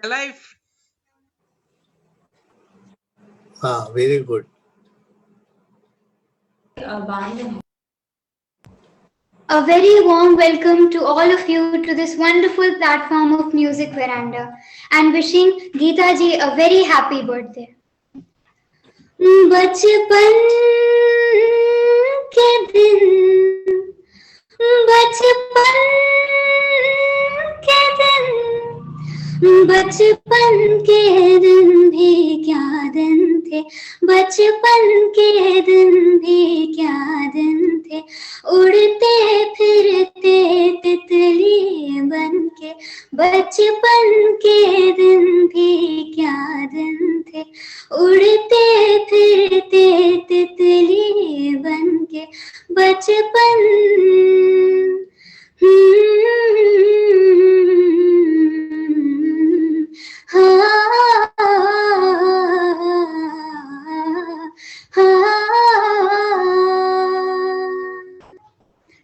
Alive. Very good. A very warm welcome to all of you to this wonderful platform of Music Veranda and wishing Geeta ji a very happy birthday. बचपन के दिन बचपन के दिन बचपन के दिन भी क्या दिन थे बचपन के दिन भी क्या दिन थे उड़ते फिरते तितली बनके बचपन के दिन भी क्या दिन थे उड़ते फिरते तितली बनके बचपन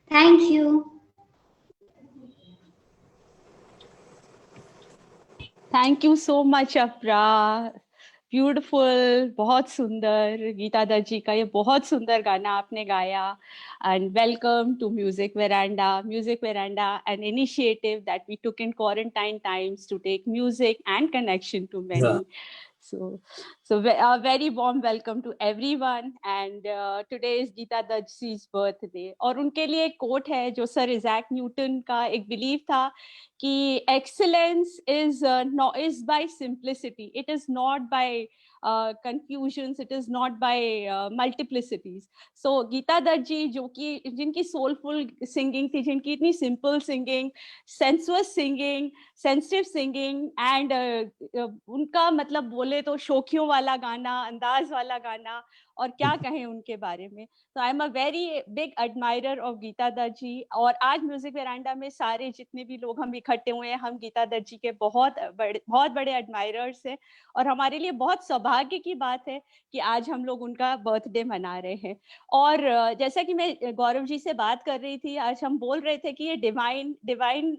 Thank you. Thank you so much, Apra. Beautiful, बहुत सुंदर। गीता दत्त जी का ये बहुत सुंदर गाना आपने गाया। And welcome to Music Veranda an initiative that we took in quarantine times to take music and connection to many. So a very warm welcome to everyone, and today is Geeta Dutt ji's birthday. और उनके लिए एक coat है जो sir इज़ैक Newton का एक believe था कि excellence is by simplicity. It is not by confusions. It is not by multiplicities. So Geeta Dutt ji जो कि जिनकी soulful singing थी, जिनकी इतनी simple singing, sensuous singing, sensitive singing, and उनका मतलब बोले तो शौकियों वाला गाना, अंदाज वाला गाना, और क्या कहें उनके बारे में. तो I am a very big admirer of Geeta Dutt ji. और आज म्यूजिक वेरांडा में सारे जितने भी लोग हम इकट्ठे हुए हैं, हम गीता दत्त जी के बहुत बड़े एडमायरर्स हैं. और हमारे लिए बहुत सौभाग्य की बात है कि आज हम लोग उनका बर्थडे मना रहे हैं. और जैसा कि मैं गौरव जी से बात कर रही थी, आज हम बोल रहे थे कि ये डिवाइन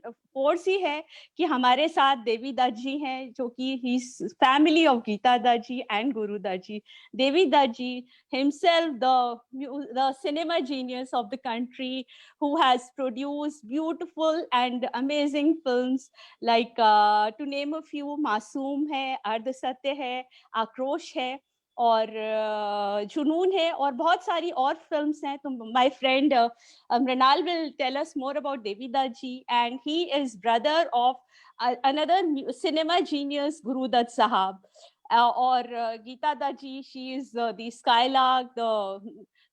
फोर्स ही है कि हमारे साथ देवी दत्त जी हैं, जो कि ही family of Geeta Dutt ji and Guru Dutt ji. Devi Dutt ji himself the cinema genius of the country, who has produced beautiful and amazing films like to name a few, मासूम है, अर्ध सत्य है, आक्रोश है, और जुनून है, और बहुत सारी और फिल्म्स हैं. तो my friend Mrinal will tell us more about Devi Dutt ji, and he is brother of another cinema genius, Guru Dutt Sahab. Or Geeta Dutt ji, she is the skylark, the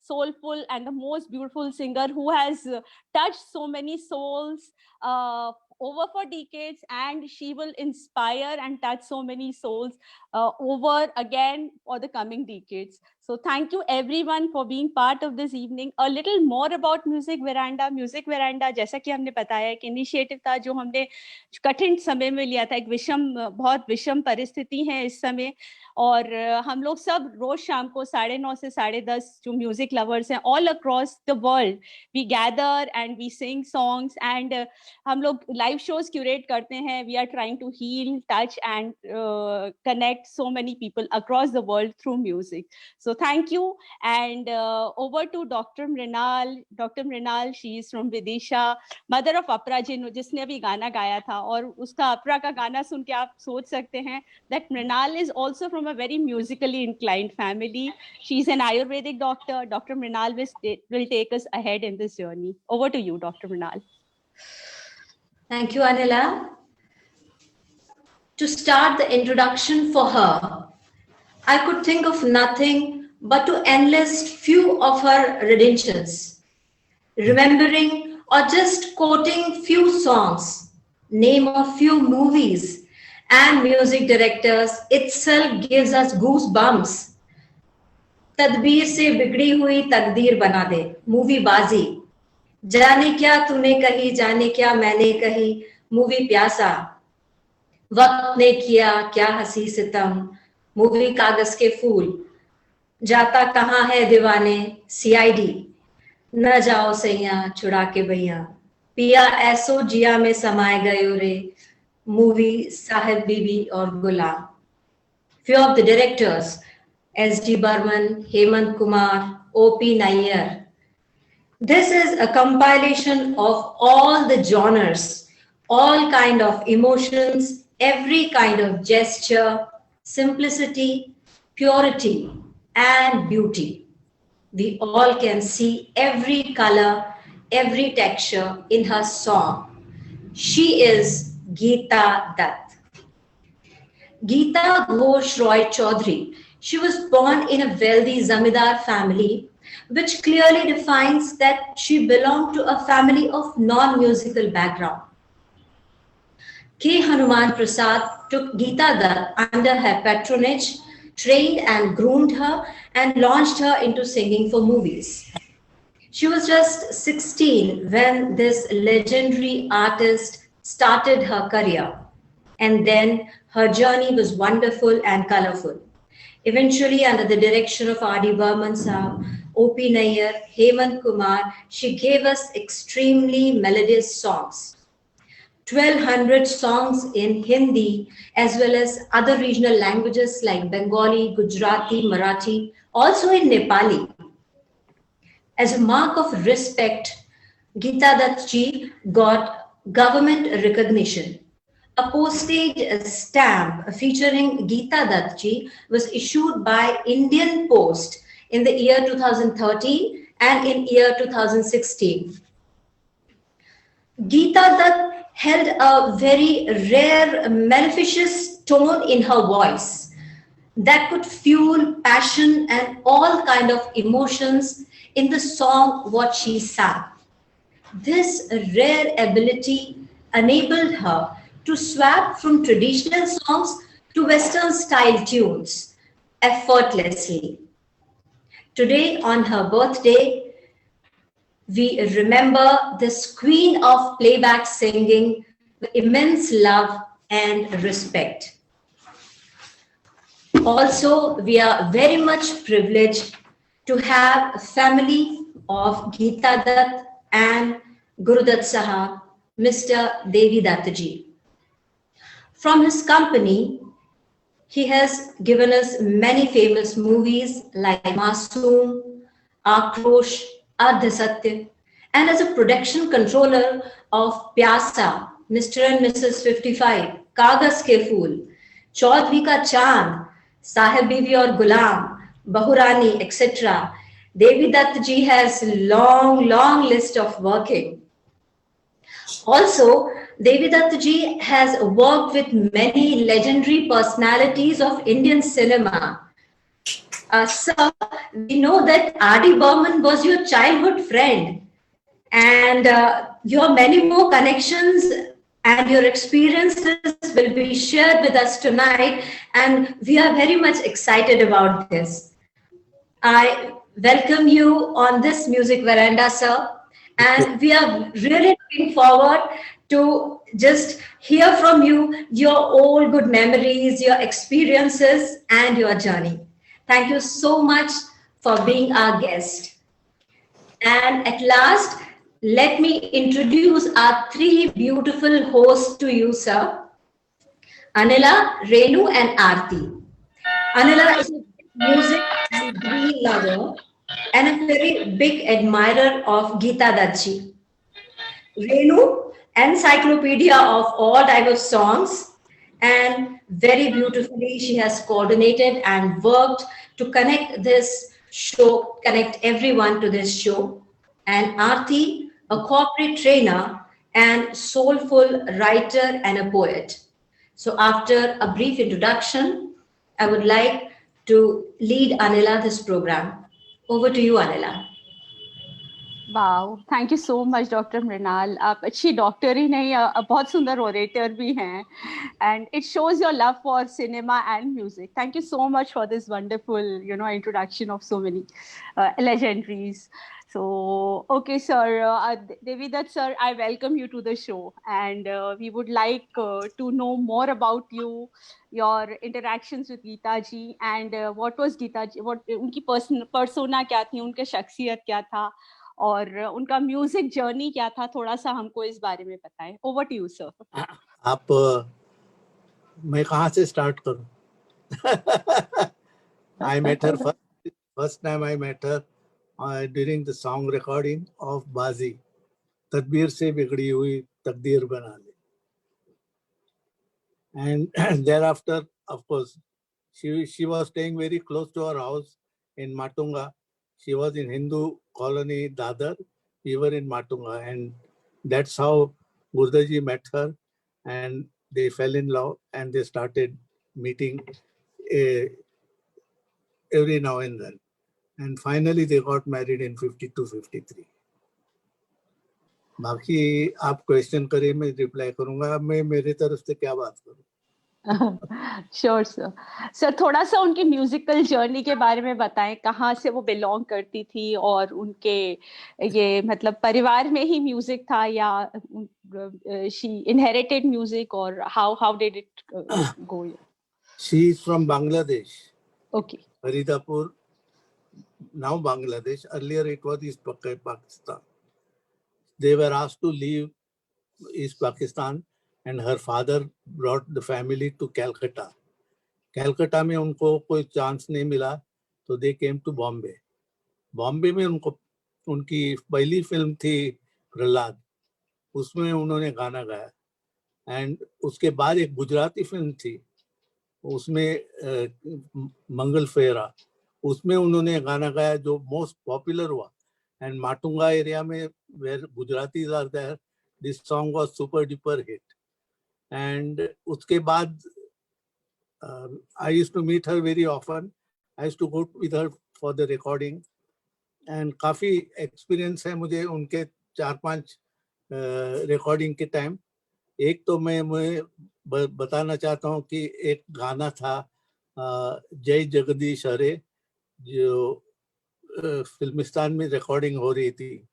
soulful and the most beautiful singer who has touched so many souls over for decades, and she will inspire and touch so many souls over again for the coming decades. So thank you everyone for being part of this evening. A little more about Music Veranda. Music Veranda, जैसा कि हमने बताया, एक initiative था जो हमने कठिन समय में लिया था. एक बहुत विषम परिस्थिति है इस समय, और हम लोग सब रोज शाम को 9:30 से 10:30 जो म्यूजिक लवर्स हैं all across the world, we gather and we sing songs, and हम लोग लाइव शोज क्यूरेट करते हैं. We are trying to heal, touch and connect so many people across the world through music. So thank you, and over to Dr. Mrinal. Dr. Mrinal, she is from Vidisha, mother of Apra ji, जिसने अभी गाना गाया था. और उसका अपरा का गाना सुन के आप सोच सकते हैं that Mrinal is also from a very musically inclined family. She is an Ayurvedic doctor. Dr. Mrinal will take us ahead in this journey. Over to you, Dr. Mrinal. Thank you, Anila. To start the introduction for her, I could think of nothing but to enlist few of her credentials, remembering or just quoting few songs, name a few movies and music directors itself gives us goosebumps. तदबीर से बिगड़ी हुई तकदीर बना दे, movie बाजी, जाने क्या तूने कही, जाने क्या मैंने कही, मूवी प्यासा, वक्त ने किया क्या हंसी सितम, मूवी कागज के फूल, जाता कहाँ है दीवाने, सीआईडी, न जाओ सैया छुड़ा के भैया, पिया ऐसो जिया में समाये गयो रे, movie Sahib Bibi or Gulam. Few of the directors, S.D. Burman, Hemant Kumar, O.P. Nayyar. This is a compilation of all the genres, all kind of emotions, every kind of gesture, simplicity, purity, and beauty. We all can see every color, every texture in her song. She is Geeta Dutt. Geeta Ghosh Roy Chaudhary. She was born in a wealthy Zamindar family, which clearly defines that she belonged to a family of non-musical background. K. Hanuman Prasad took Geeta Dutt under her patronage, trained and groomed her, and launched her into singing for movies. She was just 16 when this legendary artist started her career. And then her journey was wonderful and colorful. Eventually, under the direction of R.D. Burman Sahab, O.P. Nayyar, Hemant Kumar, she gave us extremely melodious songs. 1,200 songs in Hindi, as well as other regional languages like Bengali, Gujarati, Marathi, also in Nepali. As a mark of respect, Geeta Dutt ji got government recognition. A postage stamp featuring Geeta Dutt ji was issued by Indian Post in the year 2013 and in year 2016. Geeta Dutt held a very rare, mellifluous tone in her voice that could fuel passion and all kind of emotions in the song what she sang. This rare ability enabled her to swap from traditional songs to Western style tunes effortlessly. Today, on her birthday, we remember this queen of playback singing with immense love and respect. Also, we are very much privileged to have a family of Geeta Dutt and Guru Dutt Sahab, Mr. Devi Dutt ji. From his company, he has given us many famous movies like Masoom, Akrosh, Ardha Satya, and as a production controller of Pyasa, Mr. and Mrs. 55, Kagas Ke Phool, Chaudhary Ka Chand, Sahib Bibi or Gulam, Bahurani, etc. Devi Dutt ji has long list of working. Also, Devi Dutt ji has worked with many legendary personalities of Indian cinema. Sir, we know that R.D. Burman was your childhood friend, and your many more connections and your experiences will be shared with us tonight, and we are very much excited about this. I welcome you on this music veranda, sir, and we are really looking forward to just hear from you your all good memories, your experiences, and your journey. Thank you so much for being our guest. And at last, let me introduce our three beautiful hosts to you, sir. Anila, Renu, and Aarti. Anila is a music and degree lover and a very big admirer of Geeta Dutt ji. Renu, encyclopedia of all types of songs, and very beautifully she has coordinated and worked to connect this show, connect everyone to this show. And Aarti, a corporate trainer and soulful writer and a poet. So after a brief introduction, I would like to lead Anila this program. Over to you, Anila. Wow, thank you so much, Dr. Mrinal. आप अच्छी doctor ही नहीं, बहुत सुंदर orator भी हैं, and it shows your love for cinema and music. Thank you so much for this wonderful, introduction of so many legendaries. So, okay, sir, Devi Dutt sir, I welcome you to the show, and we would like to know more about you, your interactions with Geeta ji, and what was Geeta ji, what उनकी persona क्या थी, उनका शख्सियत क्या था, और उनका music journey क्या था, थोड़ा सा हमको इस बारे में बताएं. Over to you sir. आप मैं कहाँ से स्टार्ट करूं? I met her first time I met her during the song recording of Bazi. तदबीर से बिगड़ी हुई तकदीर बना ली. And thereafter, of course, she was staying very close to our house in Matunga. She was in Hindu colony Dadar. We were in Matunga, and that's how Gurdaji met her, and they fell in love, and they started meeting every now and then. And finally, they got married in 52-53. बाकी आप question करें, मैं reply करूंगा. मैं मेरे तरफ से क्या बात करूं? Sure sir. सर थोड़ा सा उनकी म्यूजिकल जर्नी के बारे में बताएं, कहाँ से वो बिलोंग करती थी और उनके ये मतलब परिवार में ही म्यूजिक था या शी इनहेरिटेड म्यूजिक और how did it go? She is from Bangladesh. Okay. Faridapur, now Bangladesh. Earlier it was East Pakistan. They were asked to leave East Pakistan and her father brought the family to Calcutta. Calcutta में उनको कोई chance नहीं मिला तो they came to Bombay. Bombay में उनको उनकी पहली फिल्म थी प्रहलाद, उसमें उन्होंने गाना गाया. एंड उसके बाद एक गुजराती फिल्म थी, उसमें मंगल फेरा, उसमें उन्होंने गाना गाया जो मोस्ट पॉपुलर हुआ. एंड माटुंगा एरिया में where Gujaratis are there, this song was super duper hit. And उसके बाद I used to meet her very often. I used to go with her for the recording. And काफ़ी experience है मुझे उनके 4-5 recording के time. एक तो मैं बताना चाहता हूँ कि एक गाना था जय जगदीश हरे, जो फिल्मिस्तान में रिकॉर्डिंग हो रही थी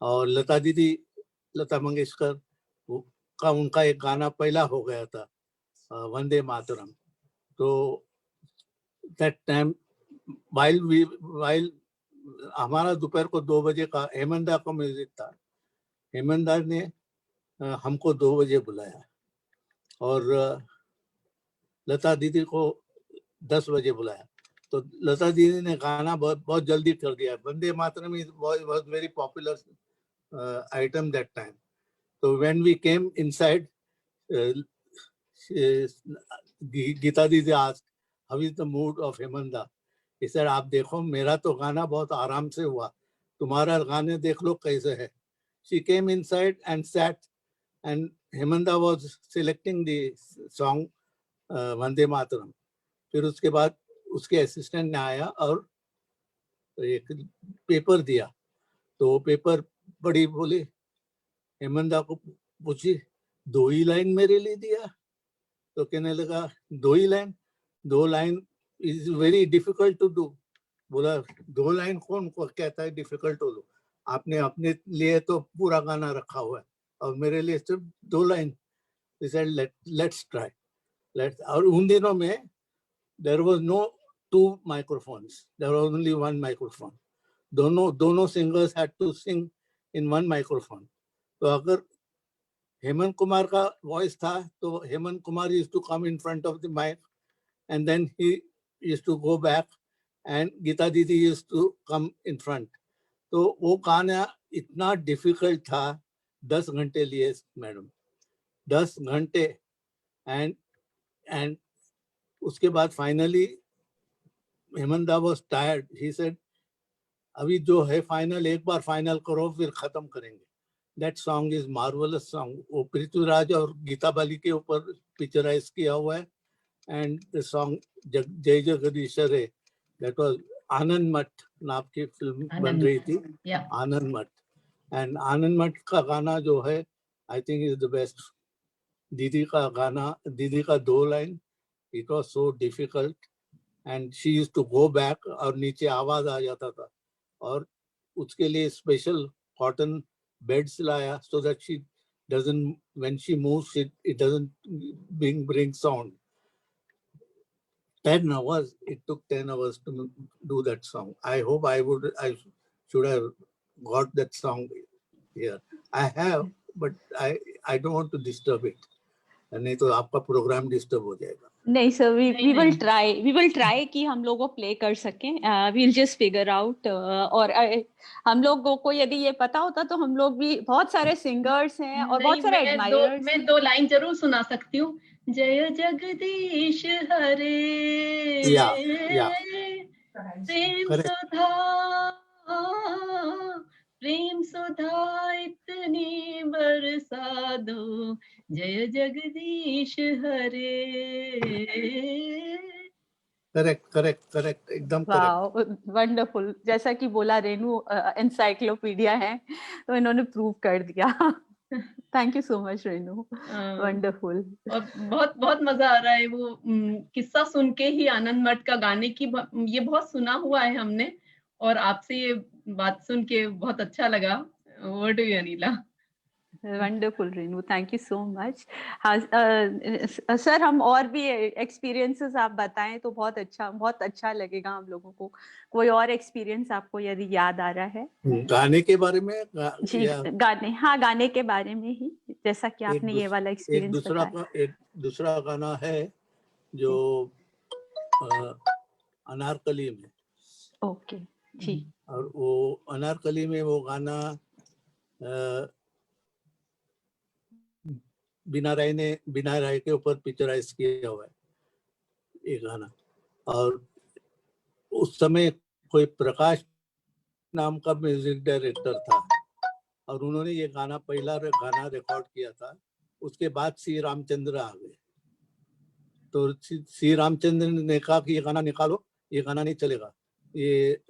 और लता मंगेशकर का उनका एक गाना पहला हो गया था, वंदे मातरम. तो दैट टाइम वाइल हमारा दोपहर को 2 बजे का हेमंदा का म्यूजिक था. हेमंदा ने हमको 2 बजे बुलाया और लता दीदी को 10 बजे बुलाया. तो लता दीदी ने गाना बहुत जल्दी कर दिया. Vande Mataram was very popular item that time. So when we came inside, Gita दीदी asked, how is the mood of Hemanda? He said, आप देखो मेरा तो गाना बहुत आराम से हुआ, तुम्हारा गाने देख लो कैसे है. She came inside and sat, and Hemanda was selecting the song Vande Mataram. फिर उसके बाद उसके असिस्टेंट ने आया और एक पेपर दिया. तो पेपर पढ़ी, बोले हेमंदा को पूछी 2 ही लाइन मेरे लिए दिया. तो कहने लगा 2 ही line, 2 line is very difficult to do. बोला 2 लाइन कौन को कहता है डिफिकल्ट टू डू? आपने अपने लिए तो पूरा गाना रखा हुआ है और मेरे लिए सिर्फ 2 लाइन. Let's try. और उन दिनों में there was no 2 microphones, there was only 1 microphone. दोनों singers had to sing in 1 microphone. तो अगर हेमंत कुमार का वॉइस था तो Hemant Kumar used to come in front of the mic and then he used to go back and Gita दीदी used to come in front. तो वो गाना इतना डिफिकल्ट था, 10 घंटे लिए मैडम, 10 घंटे. एंड उसके बाद finally Hemanda was tired. He said अभी जो है फाइनल, एक बार फाइनल करो फिर खत्म करेंगे. That song is marvellous song. वो पृथ्वीराज और गीता बाली के ऊपर पिक्चराइज किया हुआ है. एंड द सॉन्ग जय जगदीश हरे, दैट वाज आनंद मठ नाम की फिल्म बन रही थी, आनंद मठ. एंड आनंद मठ का गाना जो है I think is the best. दीदी का गाना, दीदी का 2 line, it was so difficult and she used to go back और नीचे आवाज आ जाता था और उसके लिए स्पेशल कॉटन बेड्स लाया so that she doesn't, when she moves it doesn't bring sound. 10 hours, it took 10 hours to do that song. I hope I should have got that song here. I have, but I don't want to disturb it. नहीं तो आपका programme disturb हो जाएगा। नहीं sir, we नहीं, will नहीं। Try कि हम लोग वो प्ले कर सकें। We will just figure out. और हम लोगों को यदि ये पता होता तो हम लोग भी, बहुत सारे सिंगर्स हैं और बहुत नहीं, सारे एडमायर्स मैं हैं। 2 लाइन जरूर सुना सकती हूँ। जय जगदीश हरे, या प्रेम करेक्ट। सुधा, प्रेम सुधा इतनी बरसा दो, जय जगदीश हरे। करेक्ट करेक्ट करेक्ट, एकदम करेक्ट। Wow, wonderful. जैसा कि बोला, रेनू एनसाइक्लोपीडिया है, तो इन्होंने प्रूव कर दिया। Thank you so much Renu, wonderful. और बहुत बहुत मजा आ रहा है वो किस्सा सुन के ही, आनंद मठ का गाने की ये बहुत सुना हुआ है हमने, और आपसे ये बात सुन के बहुत अच्छा लगा। Over to you Anila. Wonderful Renu, thank you so much. हाँ सर, हम और भी एक्सपीरियंसेस आप बताएं तो बहुत अच्छा लगेगा हम लोगों को। कोई और एक्सपीरियंस आपको यदि याद आ रहा है? गाने के बारे में जी, या गाने के बारे में ही, जैसा कि आपने ये वाला एक्सपीरियंस बताया। एक दूसरा गाना है जो अनारकली में। ओके जी। और वो अनारकली में वो गाना बिना राय के ऊपर पिक्चराइज किया हुआ है ये गाना। और उस समय कोई प्रकाश नाम का म्यूजिक डायरेक्टर था, और उन्होंने ये गाना पहला गाना रिकॉर्ड किया था। उसके बाद सी रामचंद्र आ गए, तो सी रामचंद्र ने कहा कि ये गाना निकालो, ये गाना नहीं चलेगा, ये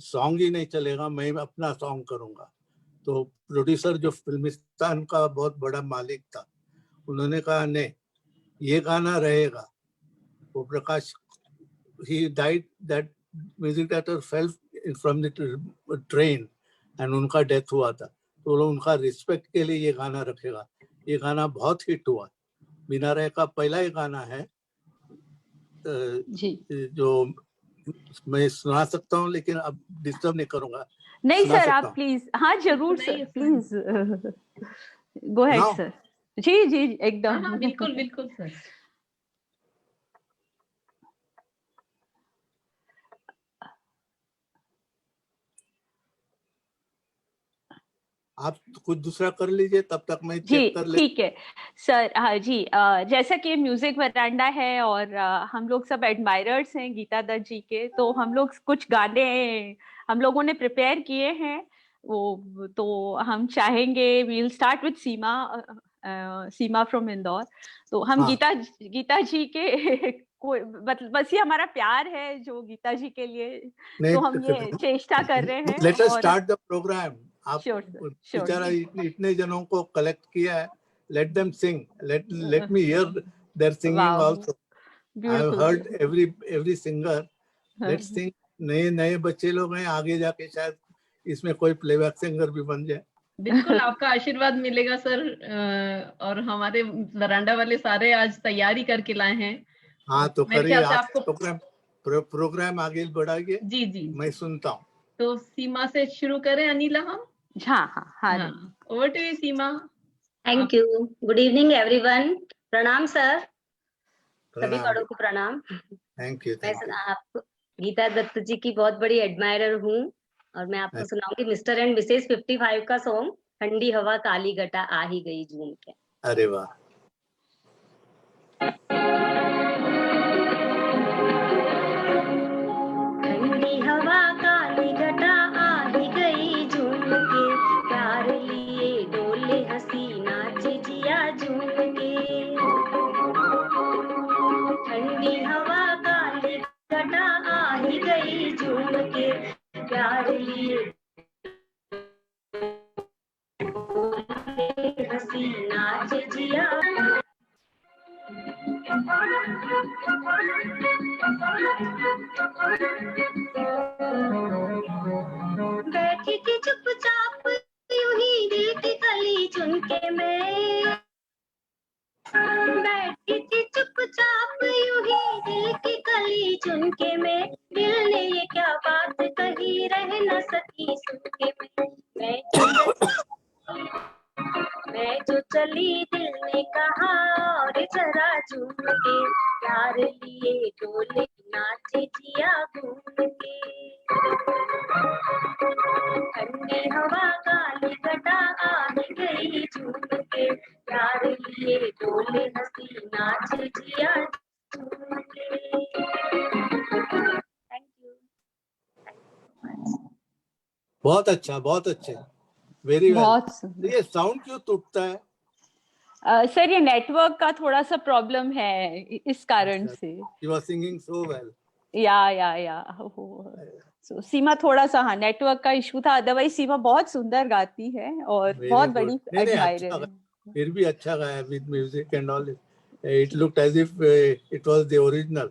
सॉन्ग ही नहीं चलेगा, मैं अपना सॉन्ग करूंगा। तो प्रोड्यूसर जो फिल्मिस्तान का बहुत बड़ा मालिक था, उन्होंने कहा नहीं, ये गाना रहेगा। वो प्रकाश, he died, that music director fell from the train and उनका डेथ हुआ था। तो लोग उनका रिस्पेक्ट के लिए ये गाना रखेगा। ये गाना बहुत हिट हुआ, बिना रहे का पहला ही गाना है जी। जो मैं सुना सकता हूँ, लेकिन अब डिस्टर्ब नहीं करूंगा। नहीं सुना सर, सकता आप हूँ? प्लीज, हाँ जरूर सर, नहीं, प्लीज गो अहेड सुनाओ? सर। जी जी, हाँ एकदम। हाँ, बिल्कुल बिल्कुल सर। आप कुछ दूसरा कर लीजिए, तब तक मैं जी चेक कर ले। ठीक है सर। हाँ जी, जैसा कि म्यूजिक वरांडा है और हम लोग सब एडमायरर्स हैं गीता दत्त जी के, तो हम लोग कुछ गाने हम लोगों ने प्रिपेयर किए हैं। वो तो हम चाहेंगे, we'll start with Seema from Indore. तो हम हाँ, गीता जी के कोई बस ये हमारा प्यार है जो गीता जी के लिए, तो हम ये नहीं, चेष्टा कर रहे हैं। लेट अस और स्टार्ट द प्रोग्राम। आप श्योर सर, श्योर बेचारा सर, इतने जनों को कलेक्ट किया है, let them sing, let me hear their singing वाह, also. I have beautiful heard sir. Every singer. Let's sing. नए नए बच्चे लोग हैं, आगे जाके शायद इसमें कोई प्लेबैक सिंगर भी बन जाए। बिल्कुल आपका आशीर्वाद मिलेगा सर। और हमारे वरांडा वाले सारे आज तैयारी करके लाए हैं। हाँ, तो मेरे करिए ख्याल से आप आपको। प्रोग्राम आगे बढ़ाइए, जी जी। मैं सुनता हूँ। तो सीमा से शुरू करें अनिला हम। हाँ हाँ हाँ। हाँ, over to you Seema. Thank you. Good evening everyone. प्रणाम सर, सभी प्रणाम। बड़ों को प्रणाम। थैंक यू, मैं थैंक यू। आपको गीता दत्त जी की बहुत बड़ी एडमायरर हूँ, और मैं आपको सुनाऊंगी मिस्टर एंड मिसेस 55 का सॉन्ग, ठंडी हवा काली घटा आ ही गई झूम के। अरे वाह। ठंडी हवा काली घटा आ ही गई झूम के, प्यार लिए डोले हसी नाचे जिया झूम के। ठंडी हवा काली घटा आ ही गई झूम के, प्यार लिए हसी नाचे जिया। बैठी थी चुपचाप यूं ही दिल की कली चुन के मैं, बैठी थी चुपचाप यूं ही दिल की कली चुन के मैं, दिल ने ये क्या बात कही रह न सकी सुन के मैं जो चली दिल ने कहा और जरा झूम के, प्यार लिए डोले नाचे जिया घूम के। ठंडी हवा काली घटा आ गई झूम के, प्यार लिए डोले हंसी नाचे जिया झूम के। Thank you. बहुत अच्छा, बहुत अच्छे, वेरी वेल। बहुत सुंदर। ये साउंड क्यों टूटता है? सर ये नेटवर्क का थोड़ा सा प्रॉब्लम है, इस कारण से। You are singing so well. या so, सीमा थोड़ा सा, हाँ, नेटवर्क का इशू था, अदरवाइज सीमा बहुत सुंदर गाती है और Very बहुत good. बड़ी नहीं, एडमायरर अच्छा, है। फिर भी अच्छा गाया with music and all. It looked as if it was the original.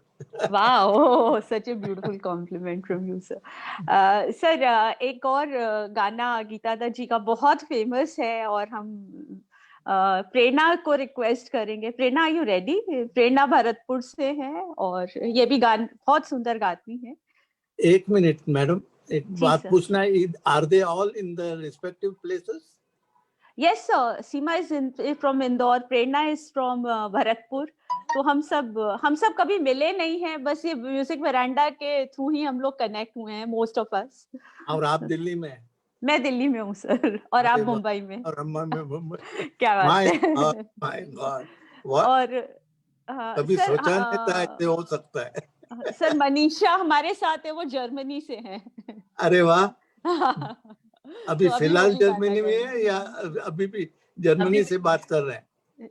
Wow, such a beautiful compliment from you sir. Sir एक और गाना गीता दत्त जी का बहुत फेमस है और हम प्रेरणा को रिक्वेस्ट करेंगे। प्रेरणा, आर यू रेडी? प्रेरणा भरतपुर से है और ये भी गान बहुत सुंदर गाती है। एक मिनट मैडम, एक जी बात सर। पूछना है, are they all in the respective places? Yes sir, Seema is from Indore, Prerna is from Bharatpur. तो हम सब कभी मिले नहीं हैं, बस ये म्यूजिक वेरांडा के थ्रू ही हम लोग कनेक्ट हुए हैं, मोस्ट ऑफ अस। और आप दिल्ली में? मैं दिल्ली में हूँ सर, और आप अरे वाह, मुंबई में। और अम्मा में मुंबई। क्या बात माय है। God, my God, what! और कभी सर, सोचा नहीं था ऐसे हो सकता है। सर मनीषा हमारे साथ है, वो जर्मनी से हैं। अरे वाह! अभी तो अभी फिलहाल वही गाना जर्मनी में है गाएंगे। या अभी भी जर्मनी से बात कर रहे हैं?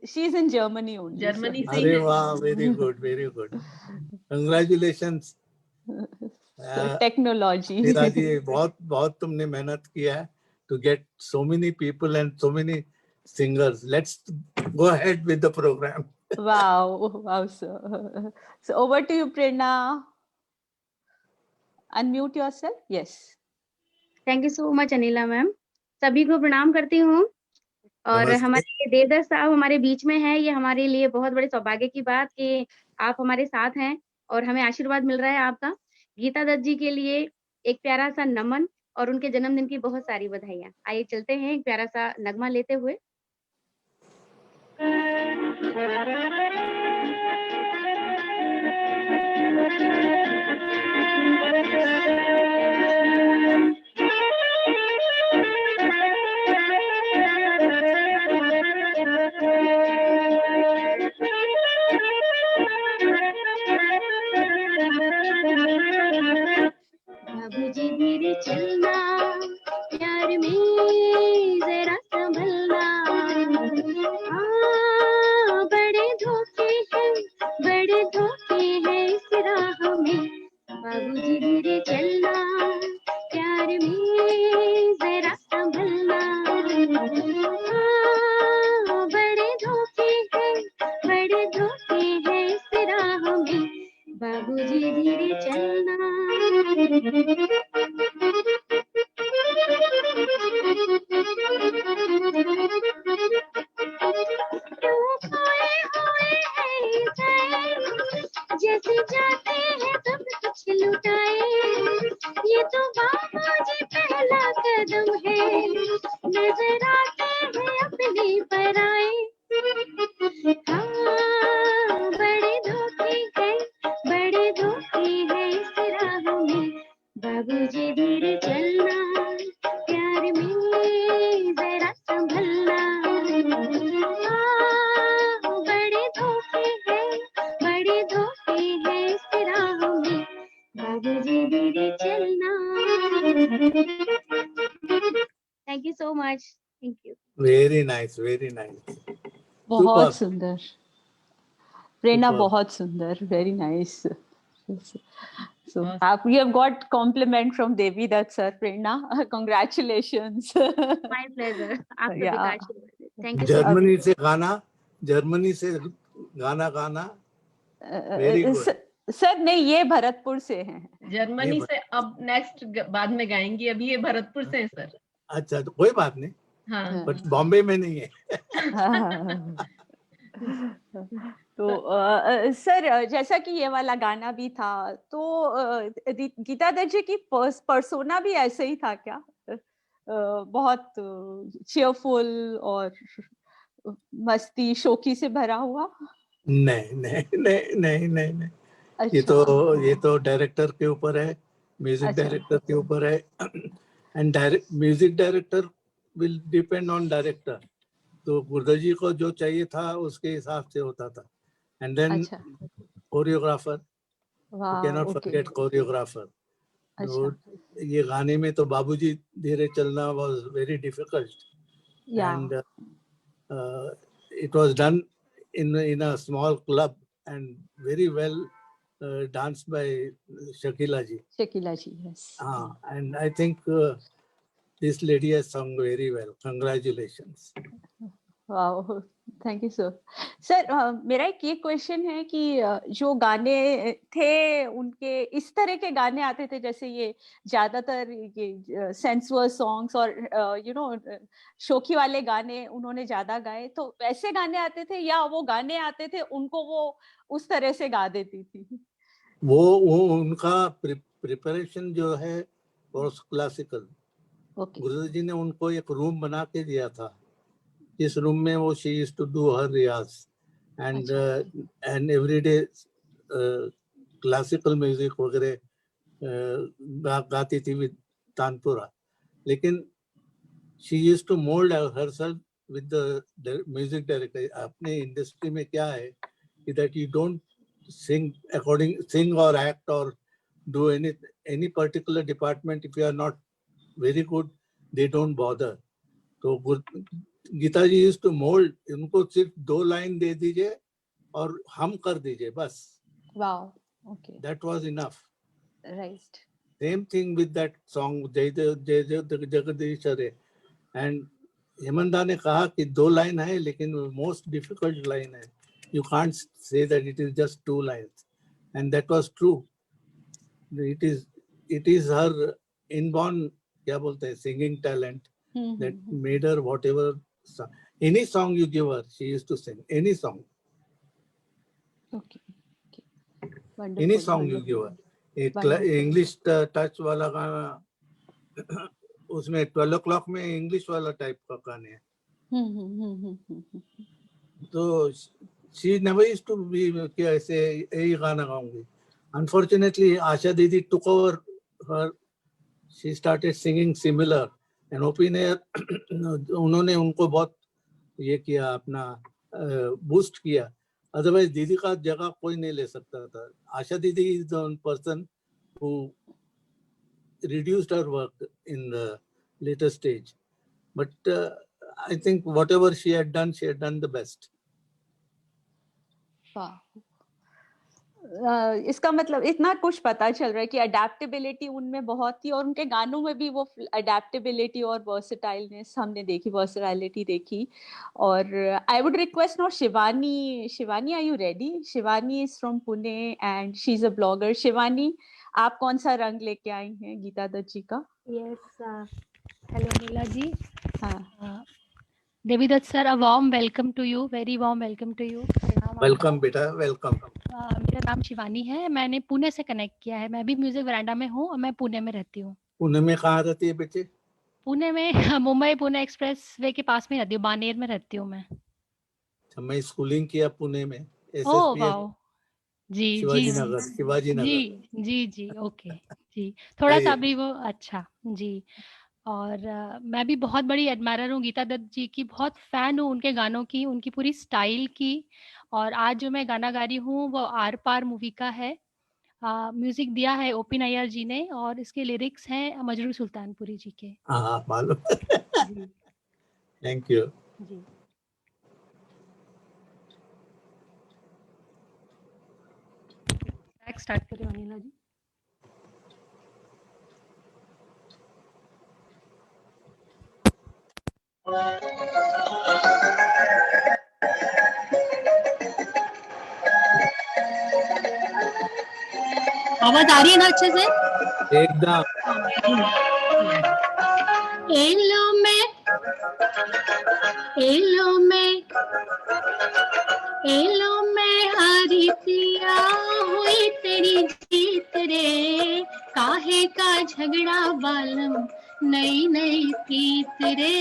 She is in Germany only. Germany से अरे वाह, very good, very good, congratulations. Technology. Neera ji, बहुत बहुत तुमने मेहनत किया है to get so many people and so many singers. Let's go ahead with the program. wow sir. So over to you, Prerna. Unmute yourself. Yes. Thank you so much Anila ma'am. सभी को प्रणाम करती हूँ। और नमस्ते। हमारे देवदत्त साहब हमारे बीच में है, ये हमारे लिए बहुत बड़े सौभाग्य की बात कि आप हमारे साथ हैं और हमें आशीर्वाद मिल रहा है आपका। गीता दत्त जी के लिए एक प्यारा सा नमन और उनके जन्मदिन की बहुत सारी बधाइयाँ। आइए चलते हैं एक प्यारा सा नगमा लेते हुए। बाबूजी धीरे चलना, प्यार में जरा संभलना, हाँ बड़े धोखे हैं इस राह में। बाबूजी धीरे चलना, प्यार में जरा संभलना, हाँ बड़े धोखे हैं इस राह में। बाबूजी धीरे चलना। जैसे जाते हैं तब कुछ लुटाए, ये तो बाबूजी पहला कदम है, नजर आते हैं अपने पराए। हाँ बड़े धोखे हैं इस राह में। बाबूजी धीरे चलना, प्यार में जरा संभलना, हाँ बड़े धोखे हैं इस राह में। बाबूजी धीरे चलना। Thank you so much. Thank you. Very nice, very nice. बहुत Superb. सुंदर प्रेरणा, Superb. बहुत सुंदर, very nice. So you have got compliment from Devi Dutt sir, Prerna. Congratulations. My pleasure. आप सभी का आशीर्वाद। Thank you. जर्मनी से गाना गाना, वेरी गुड। सर नहीं, ये भरतपुर से हैं। जर्मनी से अब नेक्स्ट बाद में गाएंगी, अभी ये भरतपुर से हैं सर। अच्छा, तो कोई बात नहीं, हाँ बट बॉम्बे में नहीं है। तो सर जैसा कि ये वाला गाना भी था, तो गीता दत्त जी की पर्सोना भी ऐसे ही था क्या? बहुत चीयरफुल और मस्ती शोकी से भरा हुआ? नहीं नहीं नहीं नहीं नहीं नहीं, ये अच्छा, तो डायरेक्टर के ऊपर है, म्यूजिक अच्छा, डायरेक्टर के ऊपर है। And music director will depend on director. तो गुरदर जी को जो चाहिए था उसके हिसाब से होता था। एंड देन अच्छा, कोरियोग्राफर, यू वाह, can not okay, forget choreographer. अच्छा, ये गाने में तो बाबूजी धीरे चलना वाज वेरी डिफिकल्ट, या, and it was done in a small club and very well danced by Shakila ji. Shakila ji, yes, And I think this lady has sung very well. Congratulations. वाह, थैंक यू सर। मेरा एक ये question है कि जो गाने थे उनके इस तरह के गाने आते थे, जैसे ये ज्यादातर ये सेंसुअल सॉन्ग्स और शोखी वाले गाने उन्होंने ज्यादा गाए, तो वैसे गाने आते थे या वो गाने आते थे उनको वो उस तरह से गा देती थी? वो उनका प्रिपरेशन जो है बहुत क्लासिकल। ओके, गुरुजी जी ने उनको एक रूम बना के दिया था, जिस रूम में वो she used to do her riyaz and everyday classical music वगैरह गाती थी विद तानपुरा। लेकिन she used to mould herself with the music director. अपने इंडस्ट्री में क्या है that you don't sing or act or do any particular department. If you are not very good, they don't bother. तो गीता जी used to mold, उनको सिर्फ 2 line दे दीजिए और हम कर दीजिए बस। Wow, okay, That was enough. Right, Same thing with that song जय जगदीश हरे। And हेमंता ने कहा कि 2 लाइन है लेकिन most difficult लाइन है। You can't say that it is just 2 lines, and that was true. It is her inborn, क्या बोलते हैं, singing talent that made her whatever any song you give her, she used to sing any song. Okay, wonderful, Any song you give her. एक English touch वाला गाना, उसमें 12 o'clock में English वाला type का गाने हैं। तो she never used to be कि ऐसे यही गाना गाऊंगी। Unfortunately, Asha Didi took over her. She started singing similar, and OP ने उन्होंने उनको बहुत ये किया, अपना बूस्ट किया। Otherwise, दीदी का जगह कोई नहीं ले सकता था। Asha Didi is the one person who reduced her work in the later stage, but I think whatever she had done the best. इसका मतलब इतना कुछ पता चल रहा है कि अडेप्टेबिलिटी उनमें बहुत थी, और उनके गानों में भी वो अडेप्टेबिलिटी और वर्सेटाइलनेस हमने देखी, वर्सेटाइलिटी देखी। और I would request now Shivani, are you ready? Shivani is from Pune and she is a blogger. Shivani, आप कौन सा रंग लेके आई हैं गीता दत्त जी का? Yes, hello Neela ji. हाँ, Devi Dutt sir, a warm welcome to you, very warm welcome to you. Welcome बेटा, वेलकम। मेरा नाम शिवानी है, मैंने पुणे से कनेक्ट किया है। मैं भी म्यूजिक वरांडा में हूँ और मैं पुणे में रहती हूँ। पुणे में कहाँ रहती है बेटे? पुणे में मुंबई पुणे एक्सप्रेस वे के पास में रहती हूँ, बानेर में रहती हूँ मैं। मैं स्कूलिंग किया पुणे में, ओह वाओ, जी जी शिवाजी नगर। जी, ओके जी, थोड़ा सा भी वो, अच्छा जी। और मैं भी बहुत बड़ी एडमायरर हूँ गीता दत्त जी की, बहुत फैन हूँ उनके गानों की, उनकी पूरी स्टाइल की। और आज जो मैं गाना गा रही हूँ वो आर पार मूवी का है। म्यूजिक दिया है ओपी नैयर जी ने और इसके लिरिक्स हैं मजरूर सुल्तानपुरी जी के। हाँ मालूम। जी, थैंक यू जी। स्टार्ट करें अनिला जी। आवाज आ रही है ना अच्छे से? एकदम। एलो में हारी पिया हुई तेरी जीत रे, काहे का झगड़ा बालम नई नई प्रीत रे।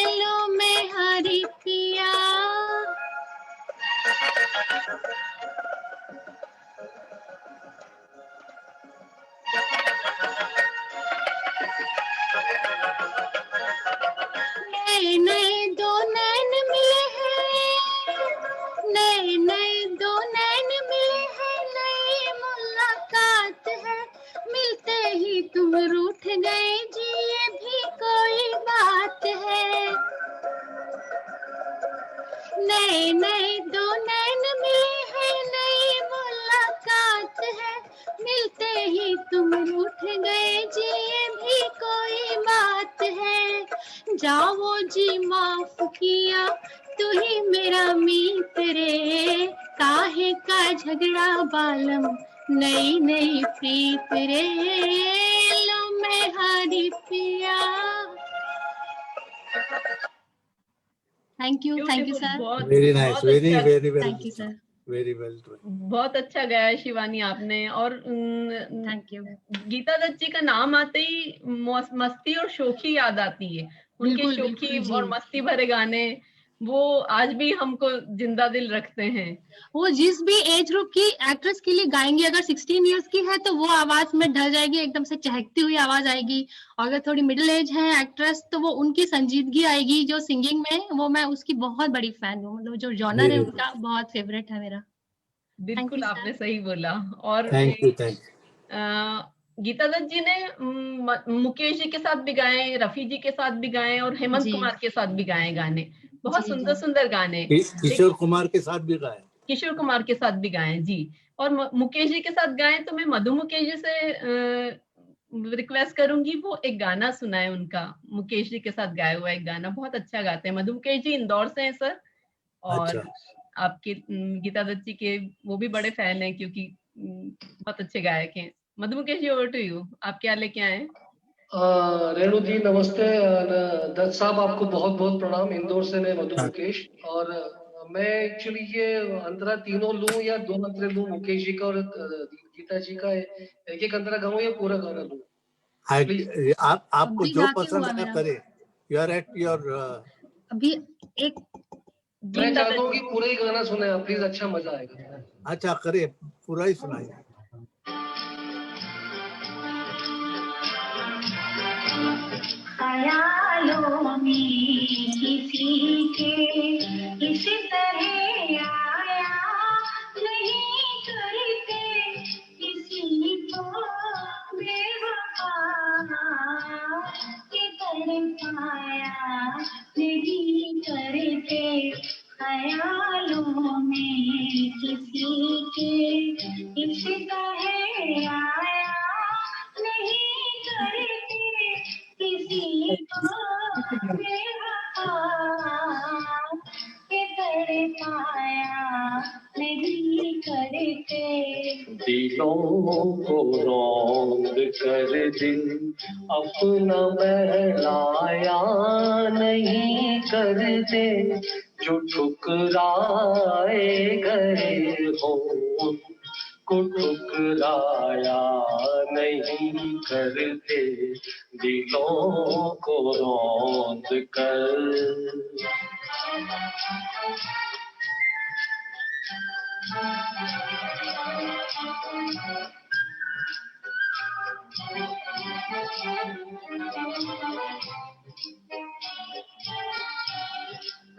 एलो में हारी पिया नए नए दो नैन मिले हैं, नई मुलाकात है, मिलते ही तुम रूठ गए जी, ये भी कोई बात है। जाओ जी माफ किया, तू ही मेरा मीत रे, काहे का झगड़ा बालम, नई नई प्रीत रे, लो मैं हारी पिया। Thank you Beautiful, sir. बहुत वेरी नाइस, बहुत वेरी अच्छा, very well, thank you sir. Very well done. बहुत अच्छा गाया शिवानी आपने। और थैंक यू। गीता दत्त जी का नाम आते ही मस्ती और शोखी याद आती है। उनके बिल्कुल, शोखी बिल्कुल और जी। मस्ती भरे गाने वो आज भी हमको जिंदा दिल रखते हैं। वो जिस भी एज ग्रुप की एक्ट्रेस के लिए गाएंगी, अगर 16 इयर्स की है तो वो आवाज में ढल जाएगी, एकदम से चहकती हुई आवाज आएगी। और अगर थोड़ी मिडिल एज है एक्ट्रेस तो वो उनकी संजीदगी आएगी जो सिंगिंग में, वो मैं उसकी बहुत बड़ी फैन हूँ। मतलब जो जॉनर है उनका बहुत फेवरेट है मेरा। बिल्कुल you, आपने सही बोला। और thank you, thank Geeta Dutt ji ने मुकेश जी के साथ भी गाए, रफी जी के साथ भी गाए और हेमंत जी। कुमार के साथ भी गाए गाने, बहुत जी, सुंदर जी। सुंदर गाने। यू। किशोर कुमार के साथ भी गाया। किशोर कुमार के साथ भी गाए जी। और मुकेश जी के साथ गाए तो मैं मधु मुकेश जी से रिक्वेस्ट करूंगी वो एक गाना सुनाए उनका, मुकेश जी के साथ गाया हुआ एक गाना। बहुत अच्छा गाते हैं मधु मुकेश जी, इंदौर से हैं सर। और अच्छा, आपके गीता दत्त जी के वो भी बड़े फैन हैं क्योंकि बहुत अच्छे गायक हैं। मधु Mukesh ji, over to you, आप क्या लेके आए हैं? रेणु जी नमस्ते। दत्त साहब आपको बहुत बहुत प्रणाम। इंदौर से मैं मधु मुकेश। और मैं एक्चुअली ये अंतरा तीनों लूं या दो अंतरे लूं, मुकेश जी का और गीता जी का, एक एक अंतरा गाऊं या पूरा गाना लूं? आपको अभी जो गा के पसंद हुआ है मेरा। करे। You are at your. अभी एक मैं चाहता हूँ कि पूरा ही गाना सुने आप प्लीज, अच्छा मजा आएगा। अच्छा करे, पूरा ही सुनाइए। ख्यालों में किसी के इस तरह आया, नहीं करते किसी को बेवफा, के तरफाया नहीं करते। ख्यालों में किसी के इस तरह आया, नहीं करते किसी को बेवफा, के तड़पाया नहीं करते। दिलों को रौंद कर दिल अपना बहलाया नहीं करते, जो ठुकराए गए हो को ठुकराया नहीं करते, दिलों को रौंद कर।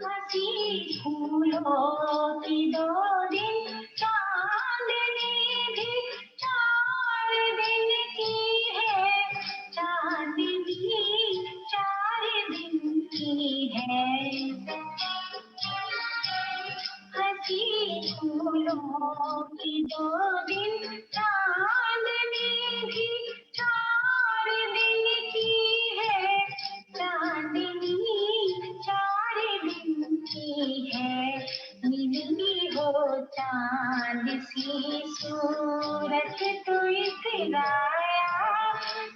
हंसी फूलों की दो दिन चांदनी भी 4 दिन की है, चांदनी 4 दिन की है। हंसी फूलों की 2 दिन चांदनी भी 4 दिन की है, चांदनी 4 दिन की है। मिली हो चांद सी सूरत तो इकराया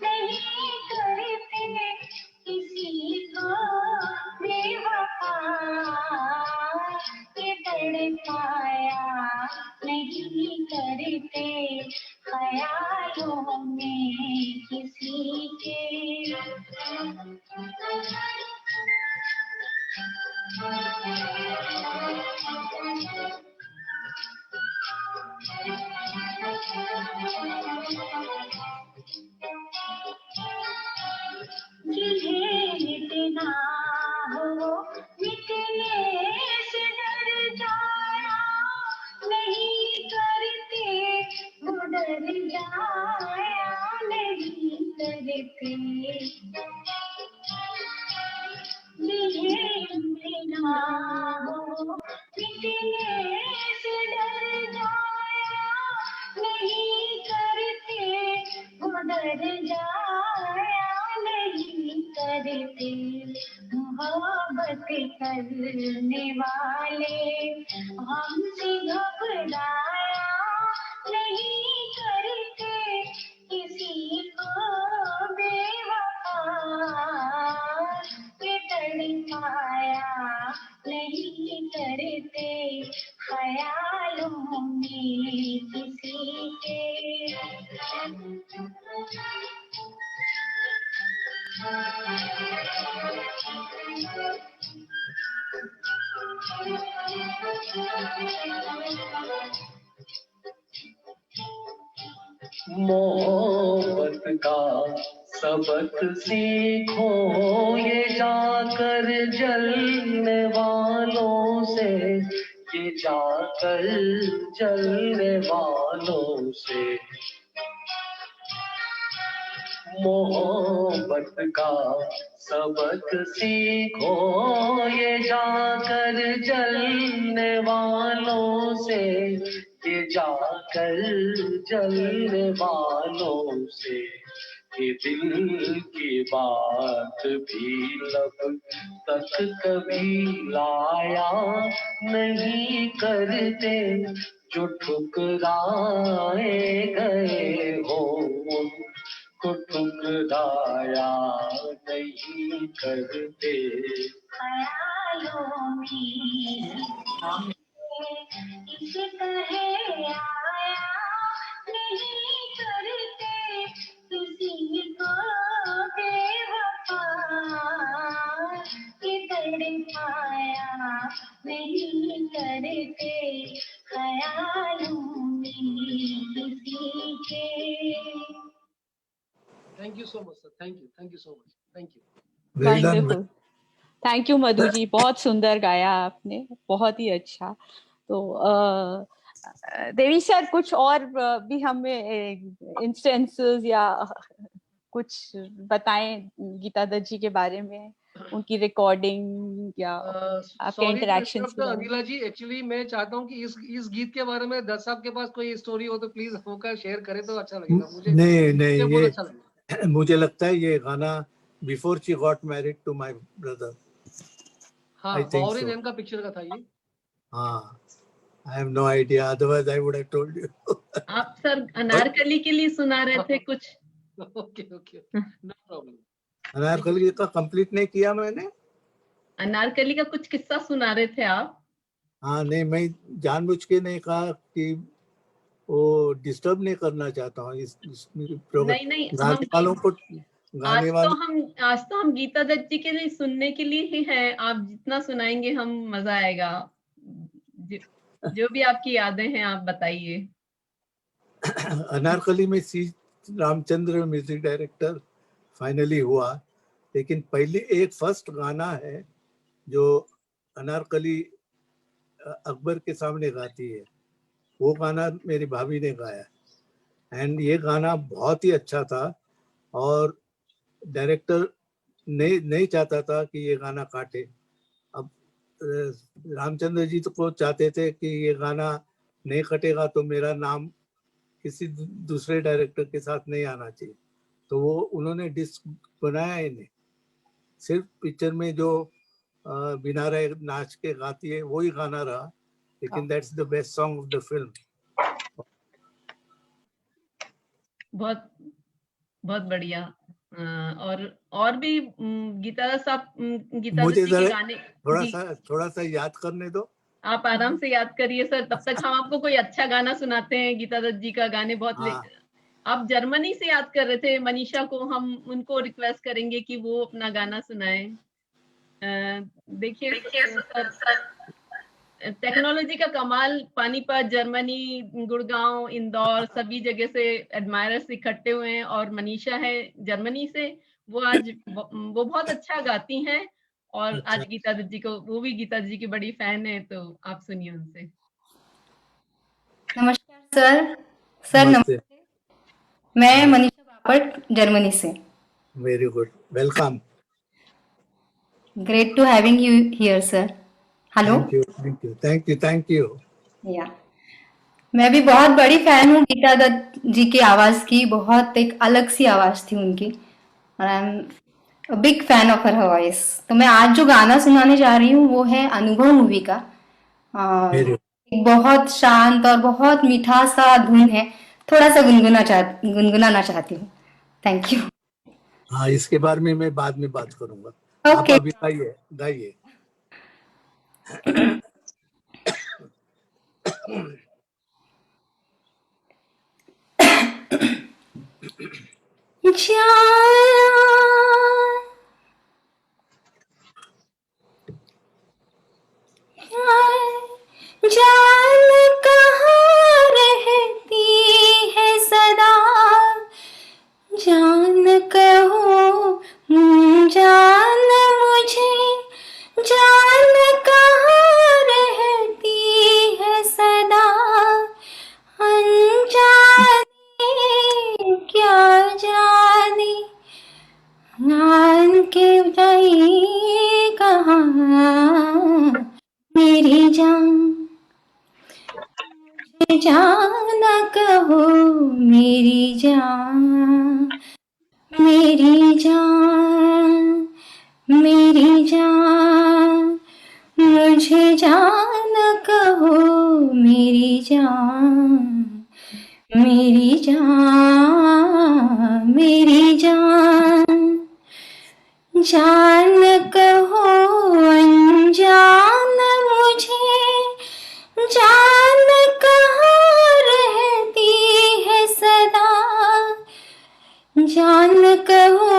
नहीं करते किसी को बेवफा, के तड़पाया नहीं करते। ख्यालों में किसी के जिन्हें मिटना हो मिटने से डर जाया नहीं करते, वो डर जाया नहीं करते। जिन्हें मिटना हो करने वाले, हमसे घबराया नहीं करते, किसी को बेवफा ये तड़पाया नहीं करते, ख्यालों में किसी के। मोहब्बत का सबक सीखो ये जाकर जलने वालों से, ये जाकर जलने वालों से। मोहब्बत का सबक सीखो ये जाकर जलने वालों से, ये जाकर जलने वालों से। ये दिल की बात भी लब तक कभी लाया नहीं करते, जो ठुकराए गए हो को ठुकराया नहीं करते। ख्यालों में इश्क है आया नहीं करते, किसी को बेवफा ये तड़पाया नहीं करते, ख्यालों में किसी के। Thank you so much, sir. Thank you so much. Thank you. Well done. Wonderful, thank you Madhu ji, बहुत सुंदर गाया आपने, बहुत ही अच्छा। तो देवी सर कुछ और भी हमें इंस्टेंसेस या कुछ बताएं गीता दत्त जी के बारे में, उनकी रिकॉर्डिंग या आपके इंटरेक्शंस के बारे में। अनिला जी, एक्चुअली मैं चाहता हूँ कि इस गीत के बारे में दत्त साहब के पास कोई स्टोरी हो तो प्लीज होकर शेयर करें तो अच्छा लगेगा मुझे। नहीं बहुत ये अच्छा लगेगा। मुझे लगता है ये गाना before she got married to my brother. हाँ, बावरी नैन का पिक्चर का था ये। हाँ, I have no idea, otherwise I would have told you. आप सर अनारकली के लिए सुना रहे थे कुछ? Okay, no problem. अनारकली का कंप्लीट नहीं किया मैंने। अनारकली का कुछ किस्सा सुना रहे थे आप? हाँ, नहीं, मैं जानबूझ के नहीं कहा कि वो डिस्टर्ब नहीं करना चाहता हूँ इस प्रोग्राम। नहीं, गाने वालों को आज तो हम गीता दत्त जी के लिए सुनने के लिए ही हैं। आप जितना सुनाएंगे हम मजा आएगा। जो भी आपकी यादें हैं आप बताइए। अनारकली में सी रामचंद्र म्यूजिक डायरेक्टर फाइनली हुआ, लेकिन पहले एक फर्स्ट गाना है जो अनारकली अकबर के सामने गाती है, वो गाना मेरी भाभी ने गाया एंड ये गाना बहुत ही अच्छा था और डायरेक्टर नहीं चाहता था कि ये गाना काटे। अब रामचंद्र जी तो को चाहते थे कि ये गाना नहीं कटेगा तो मेरा नाम किसी दूसरे डायरेक्टर के साथ नहीं आना चाहिए, तो वो उन्होंने डिस्क बनाया ही नहीं। सिर्फ पिक्चर में जो बिना रहे नाच के गाती है वही गाना रहा, लेकिन that's the best song of the film. बहुत बहुत बढ़िया। और भी गीता साहब, गीता मुझे दत्त जी के गाने थोड़ा सा याद करने दो। आप आराम से याद करिए सर, तब तक हम आपको कोई अच्छा गाना सुनाते हैं। गीता दत्त जी का गाने बहुत आप जर्मनी से याद कर रहे थे मनीषा को, हम उनको रिक्वेस्ट करेंगे कि वो अपना गाना सुनाएं। देखिए टेक्नोलॉजी का कमाल, पानीपत, जर्मनी, गुड़गांव, इंदौर, सभी जगह से एडमायरर्स इकट्ठे हुए हैं और मनीषा है जर्मनी से। वो बहुत अच्छा गाती हैं और आज गीता दत्त जी को, वो भी गीता जी की बड़ी फैन है, तो आप सुनिए उनसे। नमस्कार सर नमस्ते। मैं मनीषा बापट जर्मनी से। Very good, welcome. Great to having you here sir. Hello. Thank you. Yeah मैं भी बहुत बड़ी फैन हूँ गीता दत्त जी की आवाज की, बहुत एक अलग सी आवाज थी उनकी। Big fan of her voice. तो मैं आज जो गाना सुनाने जा रही हूँ वो है अनुभव मूवी का। वेरी एक बहुत शांत और बहुत मीठा सा धुन है, थोड़ा सा गुनगुनाना चाहती हूँ। Thank you. हाँ, इसके बारे में मैं बाद में बात करूंगा। आप ओके। अभी गाइए गाइए। जान कहाँ रहती है सदा, जान कहो जान मुझे, जान कहाँ रहती है सदा, अनजाने क्या जाने, जान के गई कहाँ मेरी जान, जान कहो मेरी जान, मेरी जान, मेरी जान, मुझे जान कहो मेरी जान, मेरी जान, मेरी जान, जान कहो अनजान मुझे, जान कहाँ रहती है सदा, जान कहो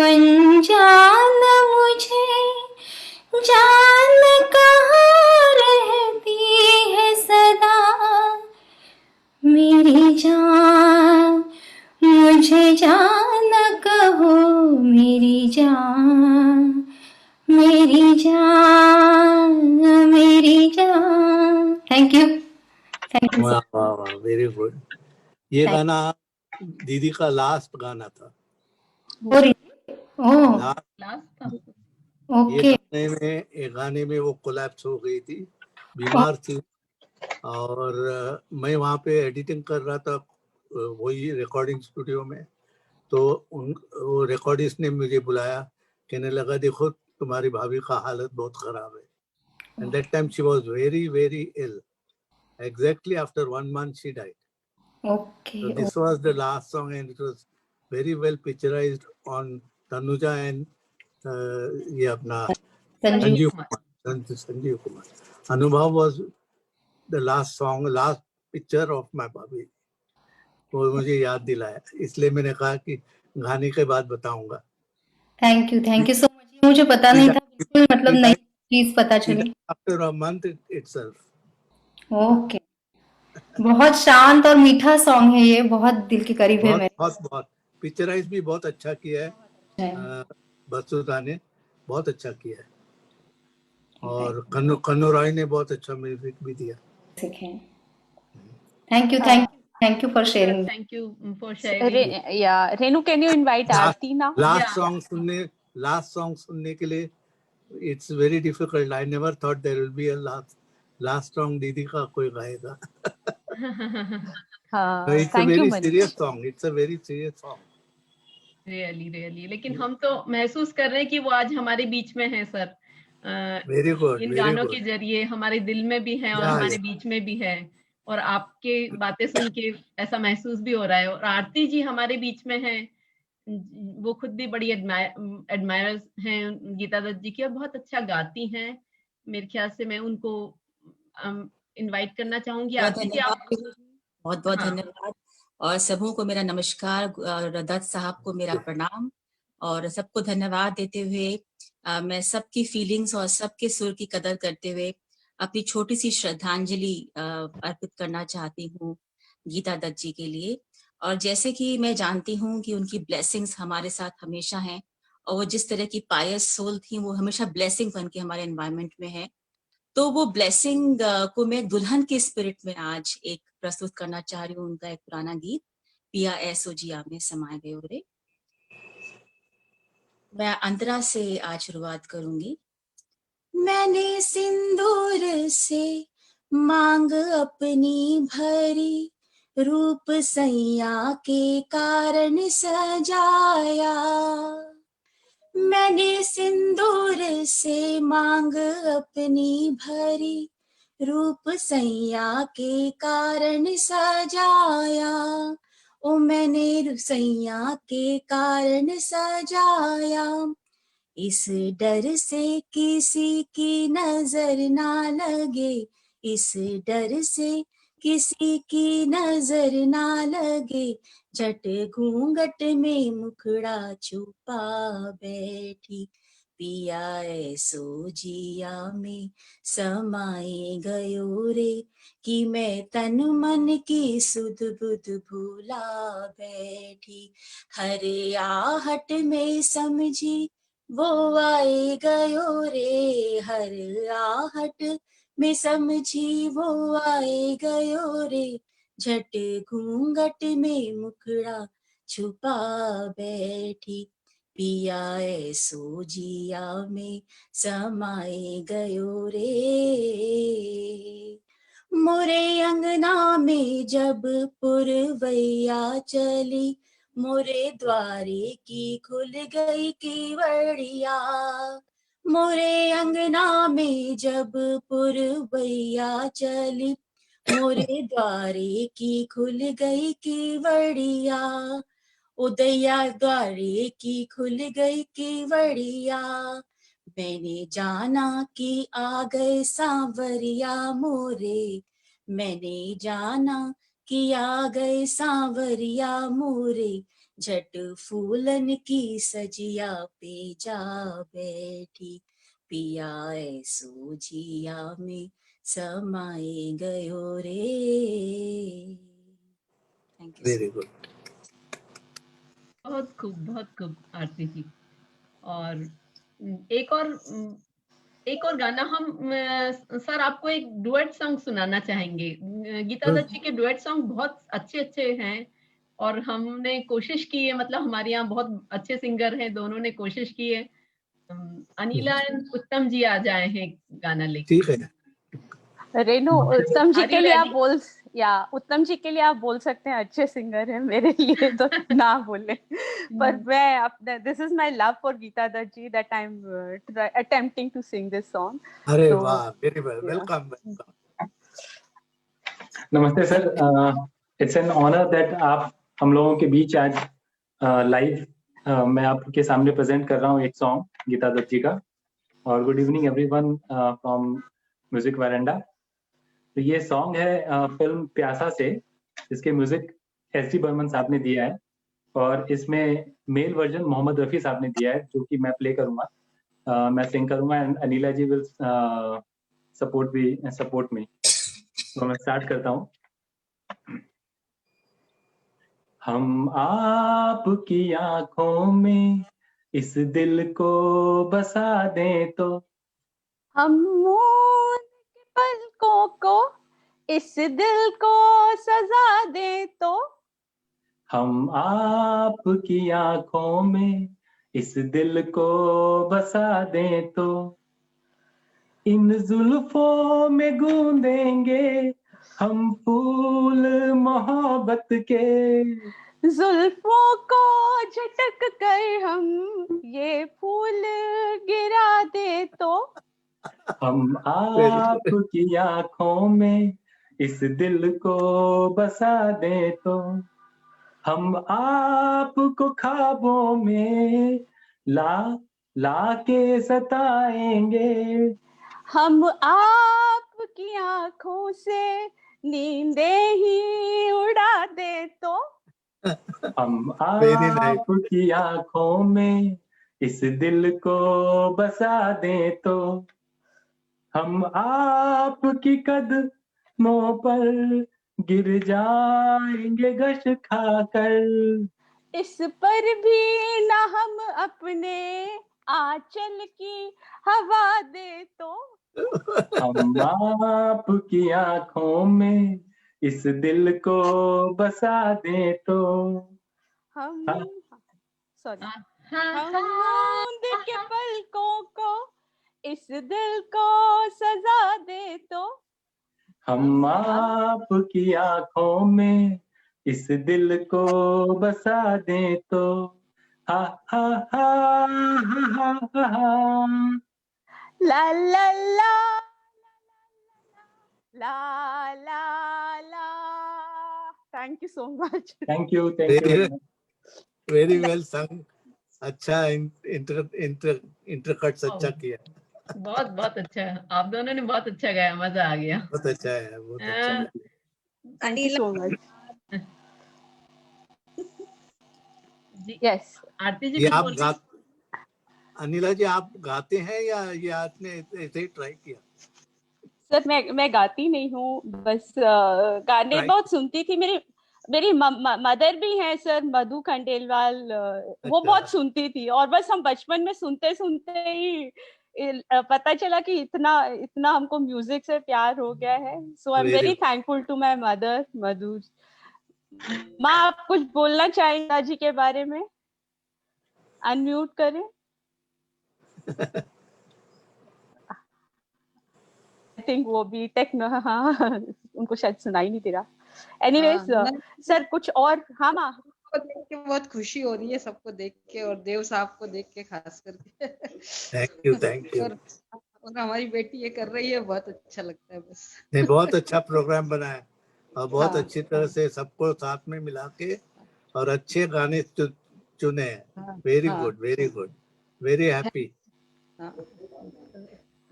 अनजान मुझे, जान कहाँ रहती है सदा, मेरी जान, मुझे जान कहो मेरी जान, मेरी जान, मेरी जान। Thank you, thank you. वाह वाह वाह, वेरी गुड। ये गाना दीदी का लास्ट गाना था। लास्ट था। ये गाने में वो कोलैप्स हो गई थी, बीमार थी, और मैं वहाँ पे एडिटिंग कर रहा था वही रिकॉर्डिंग स्टूडियो में। तो वो रिकॉर्डिस्ट ने मुझे बुलाया, कहने लगा देखो तुम्हारी भाभी का हालत बहुत खराब है। And that time she was very very ill, exactly after 1 month she died. Okay. So this was the last song and it was very well picturized on Tanuja and ये अपना Sanjeev Kumar. Anubhav was the last song, last picture of my भाभी. वो मुझे याद दिलाया, इसलिए मैंने कहा कि गाने के बाद बताऊंगा। Thank you so much. मुझे पता नहीं था, बिल्कुल मतलब नई चीज पता चली। After a month itself. Okay. बहुत शांत और मीठा सॉन्ग है ये, बहुत दिल के करीब है मेरे। बहुत पिक्चराइज भी बहुत अच्छा किया है बसुधा ने, बहुत अच्छा किया है, और कन्नू रॉय ने बहुत अच्छा म्यूजिक भी दिया। Thank you for sharing. Thank you for sharing. Yeah, Renu, can you invite Aarti now? Last song सुनने के लिए it's very difficult. I never thought there will be a last song दीदी का कोई गाएगा। It's a very serious song. It's a very serious song. Really. लेकिन हम तो महसूस कर रहे हैं कि वो आज हमारे बीच में है सर। Very good. इन गानों के जरिए हमारे दिल में भी है और हमारे बीच में भी है, और आपके बातें सुन के ऐसा महसूस भी हो रहा है। और आरती जी हमारे बीच में है, वो खुद भी बड़ी एडमायरर्स हैं गीता दत्त जी की, और बहुत अच्छा गाती हैं। मेरे ख्याल से मैं उनको इनवाइट करना चाहूंगी। आरती जी आप बहुत बहुत धन्यवाद, और सबों को मेरा नमस्कार, दत्त साहब को मेरा प्रणाम, और सबको धन्यवाद देते हुए मैं सबकी फीलिंग्स और सबके सुर की कदर करते हुए अपनी छोटी सी श्रद्धांजलि अर्पित करना चाहती हूँ गीता दत्त जी के लिए। और जैसे कि मैं जानती हूँ कि उनकी ब्लेसिंग्स हमारे साथ हमेशा हैं, और वो जिस तरह की पायस सोल थी वो हमेशा ब्लेसिंग बन के हमारे एनवायरनमेंट में है। तो वो ब्लेसिंग को मैं दुल्हन के स्पिरिट में आज एक प्रस्तुत करना चाह रही हूँ, उनका एक पुराना गीत, पिया ऐसो जिया में समाये गए रे। मैं अंतरा से आज शुरुआत करूंगी। मैंने सिंदूर से मांग अपनी भरी, रूप सैया के कारण सजाया, मैंने सिंदूर से मांग अपनी भरी, रूप सैया के कारण सजाया। ओ मैंने सैया के कारण सजाया। इस डर से किसी की नजर ना लगे, इस डर से किसी की नजर ना लगे, झट घूंघट में मुखड़ा छुपा बैठी। पिया ऐसो जिया में समाए गयो रे, कि मैं तन मन की सुध बुध भूला बैठी। हर आहट में समझी वो आए गयो रे, हर आहट में समझी वो आए गयो रे, झट घूंघट में मुखड़ा छुपा बैठी। पिया ऐसो जिया में समाए गयो रे। मोरे अंगना में जब पुरवैया चली, मोरे द्वारे की खुल गई केवड़िया। मोरे अंगना में जब पुरवैया चली, मोरे द्वारे की खुल गई केवड़िया। उदैया द्वारे की खुल गई केवड़िया। मैंने जाना कि आ गए सांवरिया मोरे, मैंने जाना कि आ गए सांवरिया मोरे, झट फूलन की सजिया पे जा बैठी। पिया ऐसो जिया में समाए गयो रे। Thank you. Very good. बहुत खूब आरती जी। और एक और गाना हम सर आपको एक डुएट सॉन्ग सुनाना चाहेंगे। गीता दत्त जी के डुएट सॉन्ग बहुत अच्छे अच्छे हैं और हमने कोशिश की है, मतलब हमारे यहाँ बहुत अच्छे सिंगर हैं, दोनों ने कोशिश की है। अनिला एंड उत्तम जी आ जाए हैं गाना लेके। ठीक है। रेनू, उत्तम जी Are के you लिए आप ready? उत्तम जी के लिए आप बोल सकते हैं, अच्छे सिंगर हैं, मेरे लिए तो ना बोले। पर मैं this is my love for Geeta Dutt ji that I am attempting to sing this song. अरे वाह, वेरी वेल, वेलकम। नमस्ते sir, it's an honour that आप हम लोगों के बीच आज लाइव मैं आपके सामने प्रेजेंट कर रहा हूँ एक सॉन्ग गीता दत्त जी का। और good evening everyone from music veranda. तो ये सॉन्ग है फिल्म प्यासा से, जिसके म्यूजिक एस.डी. बर्मन साहब ने दिया है और इसमें मेल वर्जन मोहम्मद रफी साहब ने दिया है, जो कि मैं प्ले करूंगा, मैं सिंग करूंगा and Anila ji will support me. तो मैं स्टार्ट करता हूँ। हम आपकी आंखों में इस दिल को बसा दें तो, हम मून के पलकों को इस दिल को सजा दें तो, हम आपकी आंखों में इस दिल को बसा दें तो, इन जुल्फों में गूंदेंगे हम फूल मोहब्बत के, जुल्फों को झटक कर हम ये फूल गिरा दे तो, हम आपकी आंखों में इस दिल को बसा दें तो, हम आपको ख्वाबों में ला के सताएंगे, हम आपकी आंखों से नींदें ही उड़ा दे तो, हम आपकी आंखों में इस दिल को बसा दें तो, हम आपकी कदमों पर गिर जाएंगे गश खाकर, इस पर भी ना हम अपने आंचल की हवा दे तो, हम आपकी आंखों में इस दिल को बसा दे तो, हम मूंद के पलकों को इस दिल को सजा दे तो, हम आपकी आंखों में इस दिल को बसा दे तो, हा हा हा हा हा हा ला ला ला ला ला ला. Thank you so much. Thank you very much. Very well sung. अच्छा इंटरकट्स अच्छा किया. बहुत बहुत अच्छा, आप दोनों ने बहुत अच्छा गाया, मजा आ गया. बहुत अच्छा है, बहुत अच्छा. Thank you so much. जी यस, आरती जी ये कुछ आप बोल रही हैं? अनिला जी आप गाते हैं या ये आपने ऐसे ही ट्राई किया? सर मैं गाती नहीं हूँ, बस गाने Right. बहुत सुनती थी. मेरी मदर भी हैं सर, मधु खंडेलवाल. वो अच्छा. बहुत सुनती थी, और बस हम बचपन में सुनते सुनते ही पता चला कि इतना हमको म्यूजिक से प्यार हो गया है. So I am Very very good. Thankful to my mother Madhu. माँ, आप कुछ बोलना चाहेंगे जी के बारे में? अनम्यूट करें. आई थिंक वो भी टेक्नो, हाँ, उनको शायद सुनाई नहीं दे रहा. एनीवेज सर कुछ और. हाँ माँ, को देख के बहुत खुशी हो रही है, सबको देख के, और देव साहब को देख के खास करके. Thank you. और हमारी बेटी ये कर रही है, बहुत अच्छा लगता है. बस नहीं, बहुत अच्छा प्रोग्राम बना है और बहुत हाँ, अच्छी तरह से सबको साथ में मिला के और अच्छे गाने चुने हैं. हाँ, वेरी हाँ. Good, very good, very happy.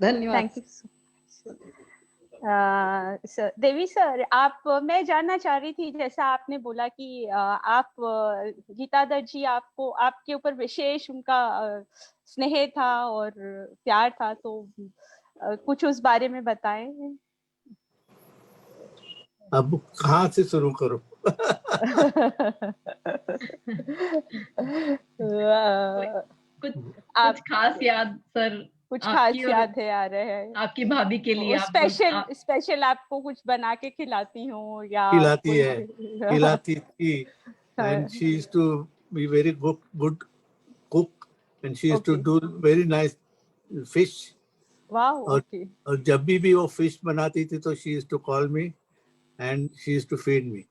धन्यवाद. Thank you. Sir Devi sir, मैं जानना चाह रही थी, जैसा आपने बोला कि आप गीता दत्त जी, आपको आपके ऊपर विशेष उनका स्नेह था और प्यार था, तो कुछ उस बारे में बताएं. अब कहाँ से शुरू करूं? कुछ खास याद सर, कुछ खास याद है आ रहे हैं आपकी भाभी के लिए? स्पेशल आपको कुछ बना के खिलाती हूँ या खिलाती थी. And she used to be very good cook, and she used to do very nice fish. Wow. Okay. और जब भी वो fish बनाती थी तो she used to call me and she used to feed me.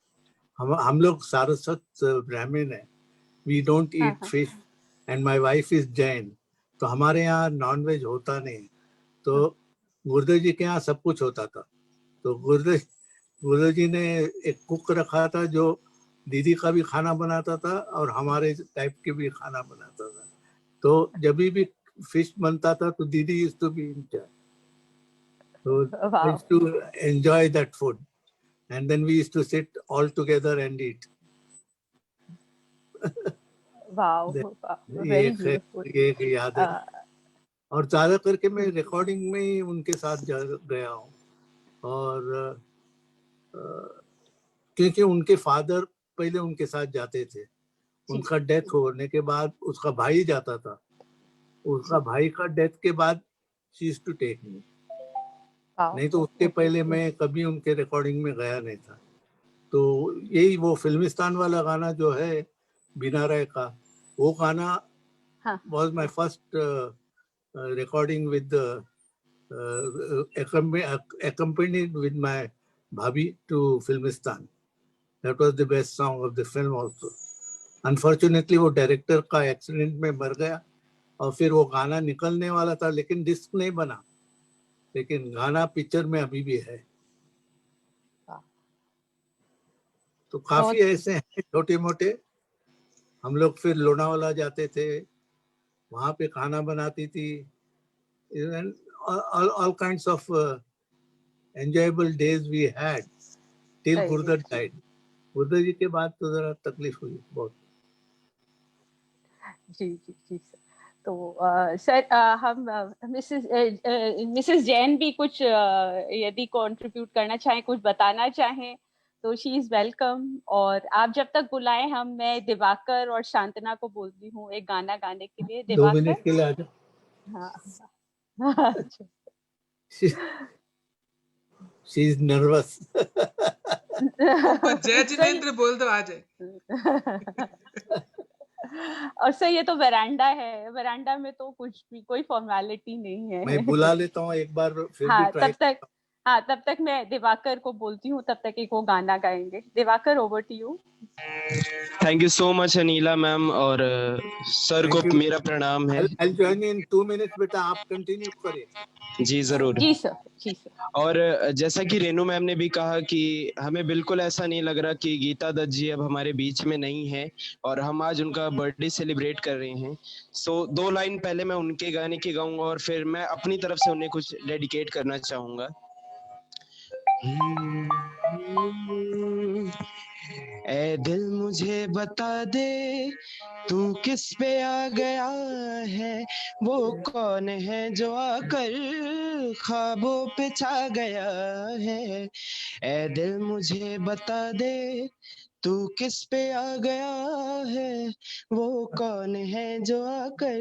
हम लोग सारस्वत ब्राह्मण हैं. We don't eat fish and my wife is Jain. तो हमारे यहाँ नॉन वेज होता नहीं. तो गुरुदेव जी के यहाँ सब कुछ होता था. तो गुरुदेव जी ने एक कुक रखा था जो दीदी का भी खाना बनाता था और हमारे टाइप के भी खाना बनाता था. तो जब भी फिश बनता था तो दीदी used to be in charge. So I used to enjoy that food, and then we used to sit all together and eat. Wow, very beautiful. ये एक याद है. और ज्यादा करके मैं रिकॉर्डिंग में ही उनके साथ गया हूँ. और क्योंकि उनके फादर पहले उनके साथ जाते थे. उनका डेथ होने के बाद उसका भाई जाता था. उसका भाई का डेथ के बाद she used to take me. नहीं तो उसके पहले मैं कभी उनके रिकॉर्डिंग में गया नहीं था. तो यही वो फिल्मिस्तान वाला गाना जो है बिना राय का, वो गाना was my first recording with accompanied with my bhabhi to Filmistan. That was the best song of the film also. Unfortunately वो डायरेक्टर का एक्सीडेंट में मर गया और फिर वो गाना निकलने वाला था, लेकिन डिस्क नहीं बना, लेकिन गाना पिक्चर में अभी भी है. तो काफी ऐसे हैं छोटे मोटे. हम लोग फिर लोनावाला जाते थे, वहां पे खाना बनाती थी. all kinds of enjoyable days we had till Gurudev died. गुरुदेव जी के बाद तो जरा तकलीफ हुई बहुत. जी सर. तो सर हम मिसेस जैन भी कुछ यदि कंट्रीब्यूट करना चाहें, कुछ बताना चाहें तो शी इज वेलकम. और आप जब तक बुलाएं, मैं दिवाकर और शांतना को बोलती हूँ एक गाना गाने के लिए. दिवाकर 2 मिनट के लिए आ जाओ. हाँ. She is nervous. जय जिनेंद्र बोल दो, आ जाए. और सर ये तो वरांडा है, वरांडा में तो कुछ भी कोई फॉर्मेलिटी नहीं है. मैं बुला लेता हूँ एक बार फिर भी ट्राई. हाँ, तब तक मैं दिवाकर को बोलती हूँ, तब तक एक वो गाना गाएंगे। Diwakar, over to you. Thank you so much Anila ma'am, और सर को मेरा प्रणाम है। I'll join in 2 minutes, बेटा आप कंटिन्यू करिए। जी जरूर। जी सर, जी सर। और जैसा कि रेनू मैम ने भी कहा कि हमें बिल्कुल ऐसा नहीं लग रहा कि गीता दत्त जी अब हमारे बीच में नहीं है, और हम आज उनका बर्थडे सेलिब्रेट कर रहे हैं। सो 2 लाइन पहले मैं उनके गाने की गाऊंगा और फिर मैं अपनी तरफ से उन्हें कुछ डेडिकेट करना चाहूंगा। ऐ दिल मुझे बता दे तू किस पे आ गया है, वो कौन है जो आकर ख्वाबों पे छा गया है। ऐ दिल मुझे बता दे तू किस पे आ गया है, वो कौन है जो आकर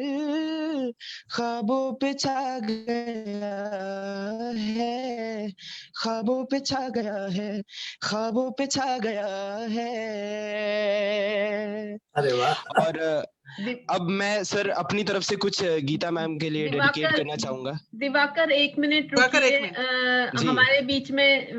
ख्वाबों पे छा गया है, ख्वाबों पे छा गया है, ख्वाबों पे छा गया है। अरे वाह। और अब मैं सर अपनी तरफ से कुछ गीता मैम के लिए डेडिकेट करना चाहूंगा। दिवाकर 1 मिनट दिवाकर, रुकिए। 1 मिनट। हमारे बीच में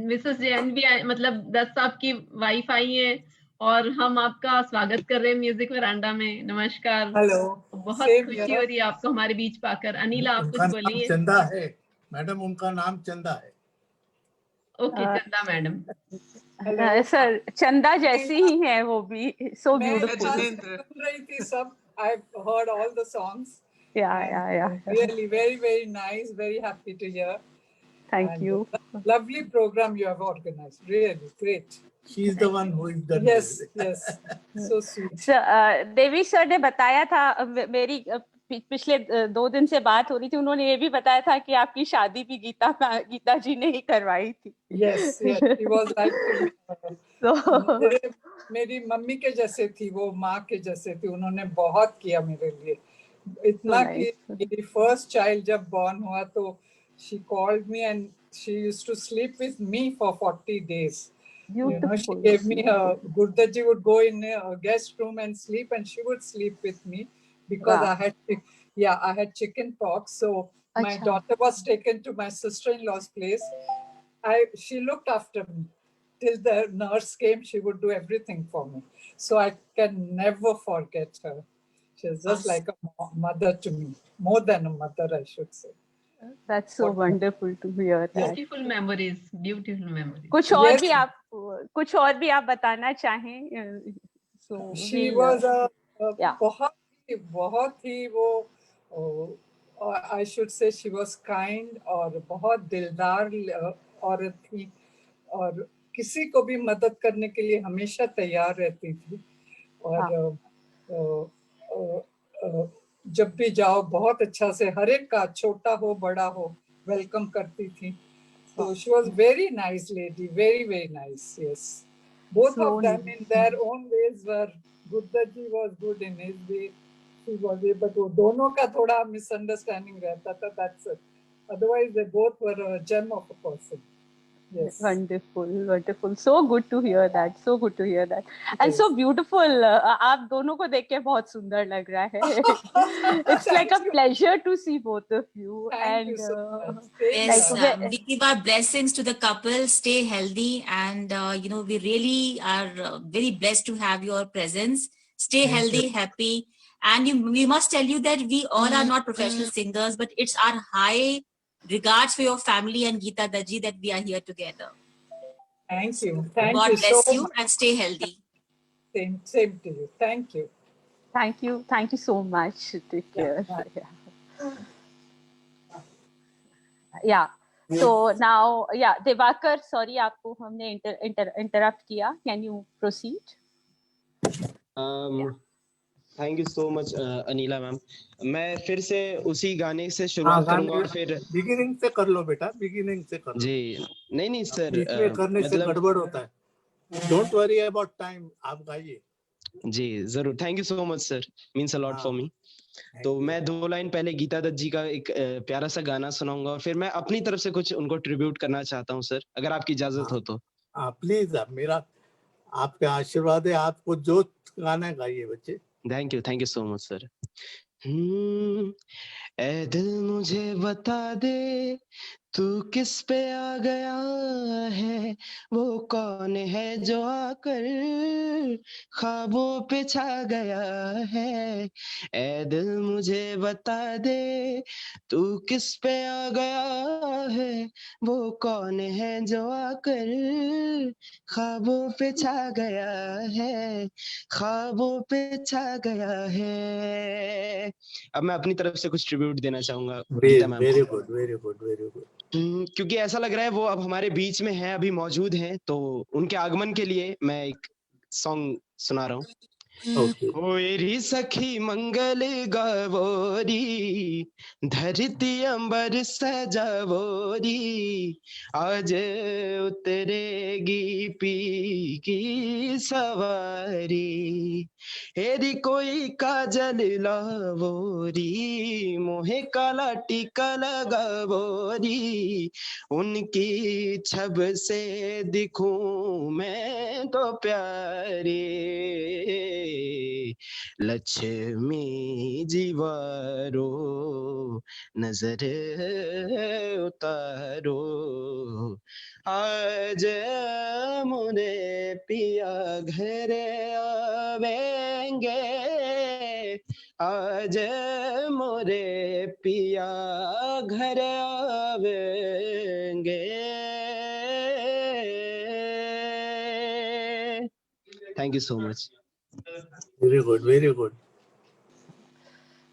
मिसेस जैन भी आए, मतलब दत्त साहब की वाइफ आई है, और हम आपका स्वागत कर रहे हैं म्यूजिक वरांडा में। नमस्कार। हेलो। बहुत खुशी हो रही है आपको हमारे बीच पाकर। अनिला, आप कुछ बोलिए। चंदा है मैडम, उनका नाम चंदा है। ओके, चंदा मैडम। सर चंदा जैसी ही है वो भी, सो ब्यूटीफुल। सुन रही थी सब, I heard all the songs. Yeah. Really, very, very nice. Very happy to hear. Thank you. Lovely program you have organized. Really great. She is the one who is done. Yes. So sweet. Devi sir ने बताया था, मेरी पिछले 2 दिन से बात हो रही थी, उन्होंने ये भी बताया था कि आपकी शादी भी गीता जी ने ही करवाई थी। Yes. She was like मेरी मम्मी के जैसे थी वो, माँ के जैसे थी। उन्होंने बहुत किया मेरे लिए, इतना कि मेरी फर्स्ट चाइल्ड जब बॉर्न हुआ तो she called me and she used to sleep with me for 40 days. You know, she gave me Gurdaji would go in a guest room and sleep, and she would sleep with me because I had chicken pox. So my daughter was taken to my sister-in-law's place. She looked after me till the nurse came. She would do everything for me. So I can never forget her. She's just like a mother to me, more than a mother, I should say. That's so wonderful to hear that. Beautiful memories, beautiful memories. कुछ और भी आप बताना चाहें? She was बहुत ही वो, I should say she was kind और बहुत दिलदार औरत थी, और किसी को भी मदद करने के लिए हमेशा तैयार रहती थी। और जब भी जाओ बहुत अच्छा से हर एक का, छोटा हो बड़ा हो, वेलकम करती थी। So she was very nice lady, very, very nice. Yes, both of them in their own ways were. Gurdaji was good in his way. She was able to. दोनों का थोड़ा misunderstanding रहता था, that's it. Otherwise, they both were a gem of a person. Yes. Wonderful. So good to hear that. And so beautiful. आप दोनों को देख के बहुत सुंदर लग रहा है. It's like a pleasure to see both of you. Thank you so much. Yes, we give our blessings to the couple. Stay healthy, and we really are very blessed to have your presence. Stay healthy, happy, and we must tell you that we all are not professional singers, but it's our high regards for your family and Geeta Dutt ji that we are here together. Thank you. God bless you and stay healthy. Same to you. Thank you. Thank you so much. Take care. Yeah. So now, Devakar, sorry आपको हमने interrupt किया. Can you proceed? Thank you so much Anila ma'am. मैं फिर से उसी गाने से शुरुआत करूंगा और फिर बिगिनिंग से कर लो बेटा, बिगिनिंग से कर लो। जी नहीं सर, करने से गड़बड़ होता है। डोंट वरी अबाउट टाइम, आप गाइए। जी जरूर, thank you so much sir, means a lot for me. तो मैं 2 लाइन पहले गीता दत्त जी का एक प्यारा सा गाना सुनाऊंगा और फिर मैं अपनी तरफ से कुछ उनको ट्रिब्यूट करना चाहता हूँ सर, अगर आपकी इजाजत हो तो। प्लीज, मेरा आपके आशीर्वाद है, आपको जो गाना गाइए बच्चे। Thank you so much sir. ऐ दिल मुझे बता दे तू किस पे आ गया है, वो कौन है जो आकर ख्वाबों पे छा गया है। ऐ दिल मुझे बता दे तू किस पे आ गया है, वो कौन है जो आकर ख्वाबों पे छा गया है, ख्वाबों पे छा गया है। अब मैं अपनी तरफ से कुछ ट्रिब्यूट देना चाहूंगा गीता मैम वेरी को। Good, very good, very good. क्योंकि ऐसा लग रहा है वो अब हमारे बीच में है, अभी मौजूद हैं, तो उनके आगमन के लिए मैं एक सॉन्ग सुना रहा हूँ। ओके। कोई सखी मंगल गावोरी, धरती अंबर सजावोरी, आज उतरेगी पी की सवारी, हेरी कोई काजल लावोरी, मोहे काला टीका लगावोरी, उनकी छब से दिखूं मैं तो प्यारी, लक्ष्मी जीवारो नजर उतारो, आज मुझे पिया घर आवेंगे, आज मोरे पिया घर आवेंगे। Thank you so much. Very good, very good.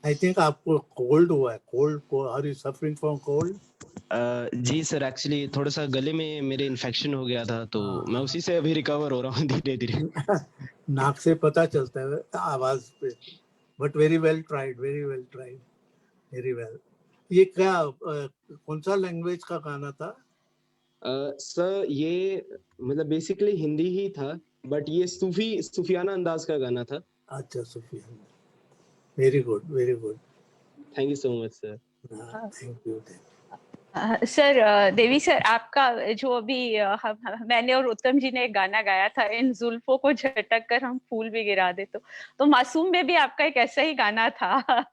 I think आपको कोल्ड हुआ है। कोल्ड को are you suffering from cold? जी सर, एक्चुअली थोड़ा सा गले में मेरे इन्फेक्शन हो गया था, तो मैं उसी से अभी रिकवर हो रहा हूँ धीरे धीरे। नाक से पता चलता है आवाज पे। But very well tried, very well tried, very well. ये क्या कौन सा लैंग्वेज का गाना था? सर ये मतलब बेसिकली हिंदी ही था, बट ये सूफियाना अंदाज का गाना था। अच्छा, सूफियाना। Very good, very good. Thank you so much sir. Thank you. Sir, Devi sir, आपका जो अभी मैंने और उत्तम जी ने एक गाना गाया था, इन जुल्फों को झटक कर हम फूल भी गिरा दे, तो मासूम में भी आपका एक ऐसा ही गाना था।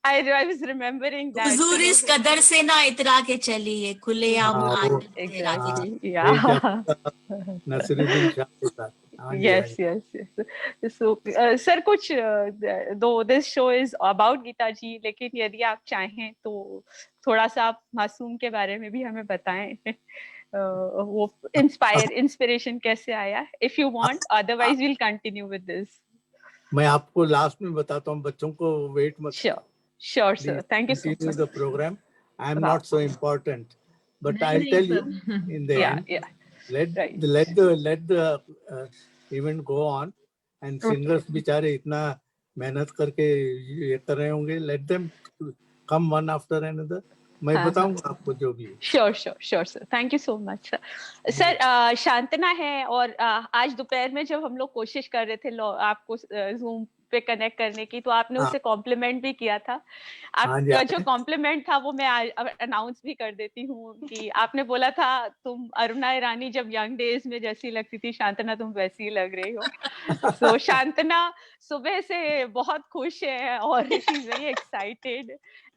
I was remembering that. हुजूर इस कदर से ना इतरा के चलिए, खुले आम नसरुद्दीन शाह के साथ। Yes, yes, yes. So, sir कुछ दो this show is about Gita जी, लेकिन यदि आप चाहें तो थोड़ा सा आप मासूम के बारे में भी हमें बताएं। वो इंस्पिरेशन कैसे आया? If you want, otherwise we'll continue with this. मैं आपको लास्ट में बताता हूँ, बच्चों को वेट मत। Sure, sir. Thank you so much. Continue the program. I am not so important, but I'll tell you in the end. Yeah. Let the event go on, and singers बेचारे इतना मेहनत करके ये कर रहे होंगे. Let them come one after another. मैं बताऊंगा आपको जो भी. Sure, sir. Thank you so much, sir. Sir, Shantana है, और आज दोपहर में जब हम लोग कोशिश कर रहे थे आपको Zoom पे कनेक्ट करने की, तो आपने उसे कॉम्प्लीमेंट भी किया था। आपका जो कॉम्प्लीमेंट था वो मैं अनाउंस भी कर देती हूँ कि आपने बोला था तुम अरुणा ईरानी जब यंग डेज में जैसी लगती थी, शांतना तुम वैसी ही लग रही हो। So, शांतना सुबह से बहुत खुश है और she is very excited,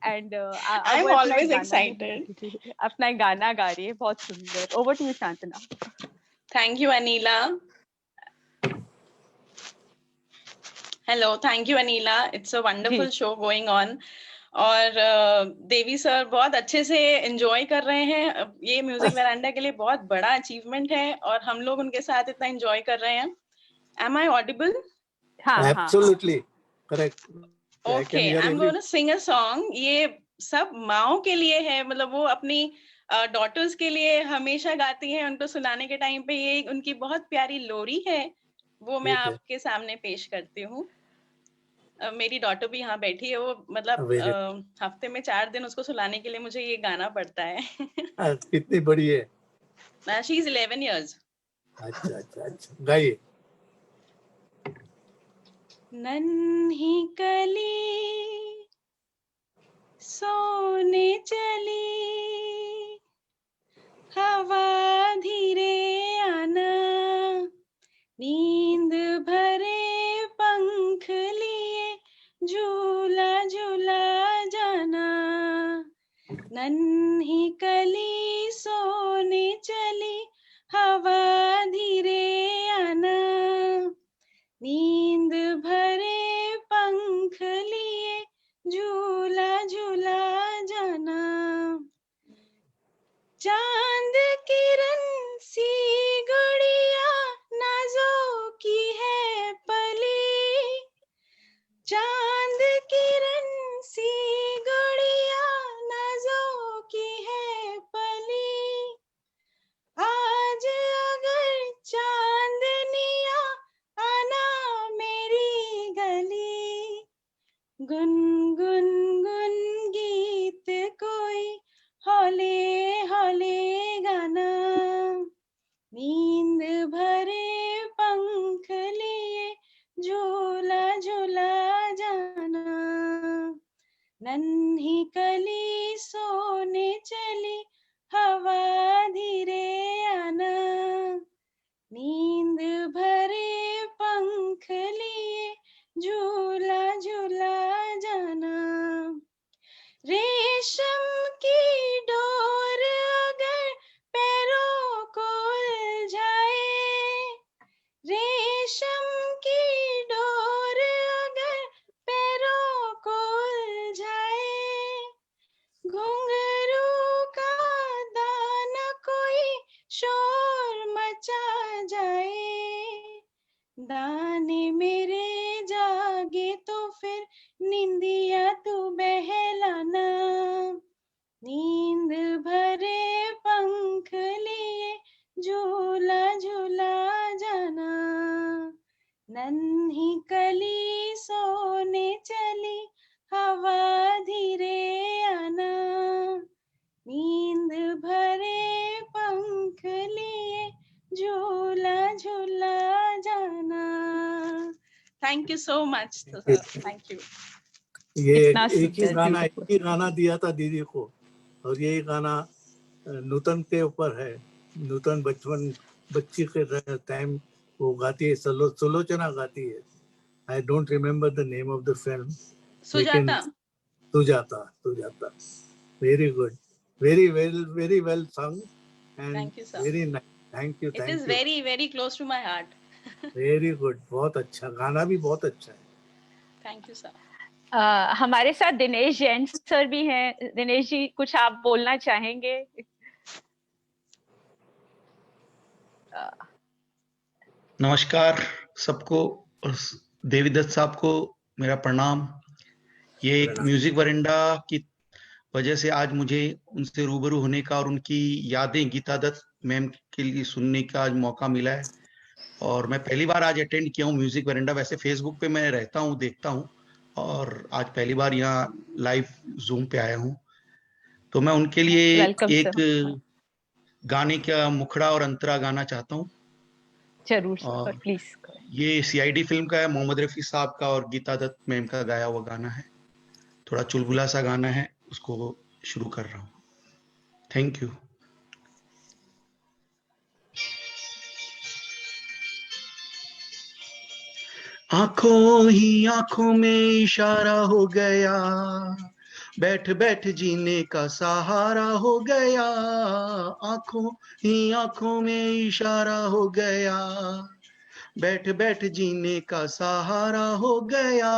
and I am always excited. अपना गाना गा रही है, बहुत सुंदर। Over to you Shantana. Thank you Anila. Hello, thank you Anila. It's a wonderful show going on, और देवी सर बहुत अच्छे से एंजॉय कर रहे हैं। ये म्यूजिक वेरांडा के लिए बहुत बड़ा अचीवमेंट है, और हम लोग उनके साथ इतना एंजॉय कर रहे हैं। Am I audible? Absolutely correct. Okay, I'm going to sing a song. ये सब माओं के लिए है, मतलब वो अपनी डॉटर्स के लिए हमेशा गाती हैं, उनको सुनाने के टाइम पे ये उनकी बहुत प्यारी लोरी है, वो मैं आपके सामने पेश करती हूँ। मेरी डॉटर भी यहाँ बैठी है, वो मतलब हफ्ते में 4 दिन उसको सुलाने के लिए मुझे ये गाना पड़ता है। कितनी बड़ी है? She is 11 years. अच्छा, गाइए। नन्ही कली सोने चली, हवा धीरे आना, नींद भरे पंख लिए झूला झूला जाना, नन्ही कली सोने चली हवा धीरे आना, नींद भरे पंख लिए झूला झूला जाना, चांद किरण सी गुड़िया नाजों की है पली, चांद किरण सी गुड़िया नाजों की है पली, आज अगर चांदनिया आना मेरी गली, गुनगुन गुन गीत कोई हौले हौले गाना, नींद भरे पंख लिए झूला झूला जाना, नन्ही कली सोने चली हवा धीरे आना, नींद भरे पंख लिए झूला झूला जाना, रेशम की डोर अगर पैरों को उलझाए, रेशम की डोर अगर पैरों को उलझाए, घुंघरू का दाना कोई शोर मचा जाए, दाने मेरे जागे तो फिर निंदिया तू बहलाना, नींद भरे पंख लिए झूला झूला जाना, नन्ही कली सोने चली हवा धीरे आना, नींद भरे पंख लिए झूला झूला जाना। Thank you so much sir, thank you. ये इतना एक ही सुंदर, गाना beautiful. एक ही गाना दिया था दीदी को, और ये गाना नूतन के ऊपर है। नूतन बच्ची के टाइम वो गाती है, सुलोचना गाती है। I don't remember the name of the film, Sujata. Sujata. Very good, very well song and Thank you, sir. Very nice. Thank you, It is very very close to my heart. Very good, बहुत अच्छा गाना, भी बहुत अच्छा है। Thank you, sir. हमारे साथ Dinesh Jain sir भी हैं। दिनेश जी, कुछ आप बोलना चाहेंगे? नमस्कार सबको, और देवीदत्त साहब को मेरा प्रणाम। ये एक म्यूजिक वरेंडा की वजह से आज मुझे उनसे रूबरू होने का और उनकी यादें गीता दत्त मैम के लिए सुनने का आज मौका मिला है। और मैं पहली बार आज अटेंड किया हूँ म्यूजिक वरेंडा। वैसे फेसबुक पे मैं रहता हूँ, देखता हूँ, और आज पहली बार यहाँ लाइव जूम पे आया हूँ। तो मैं उनके लिए एक गाने का मुखड़ा और अंतरा गाना चाहता हूँ। जरूर सर, प्लीज। ये सीआईडी फिल्म का है, मोहम्मद रफी साहब का और गीता दत्त मैम का गाया हुआ गाना है। थोड़ा चुलबुला सा गाना है, उसको शुरू कर रहा हूँ। Thank you. आंखों ही आंखों में इशारा हो गया, बैठ बैठ जीने का सहारा हो गया। आंखों ही आंखों में इशारा हो गया, बैठ बैठ जीने का सहारा हो गया।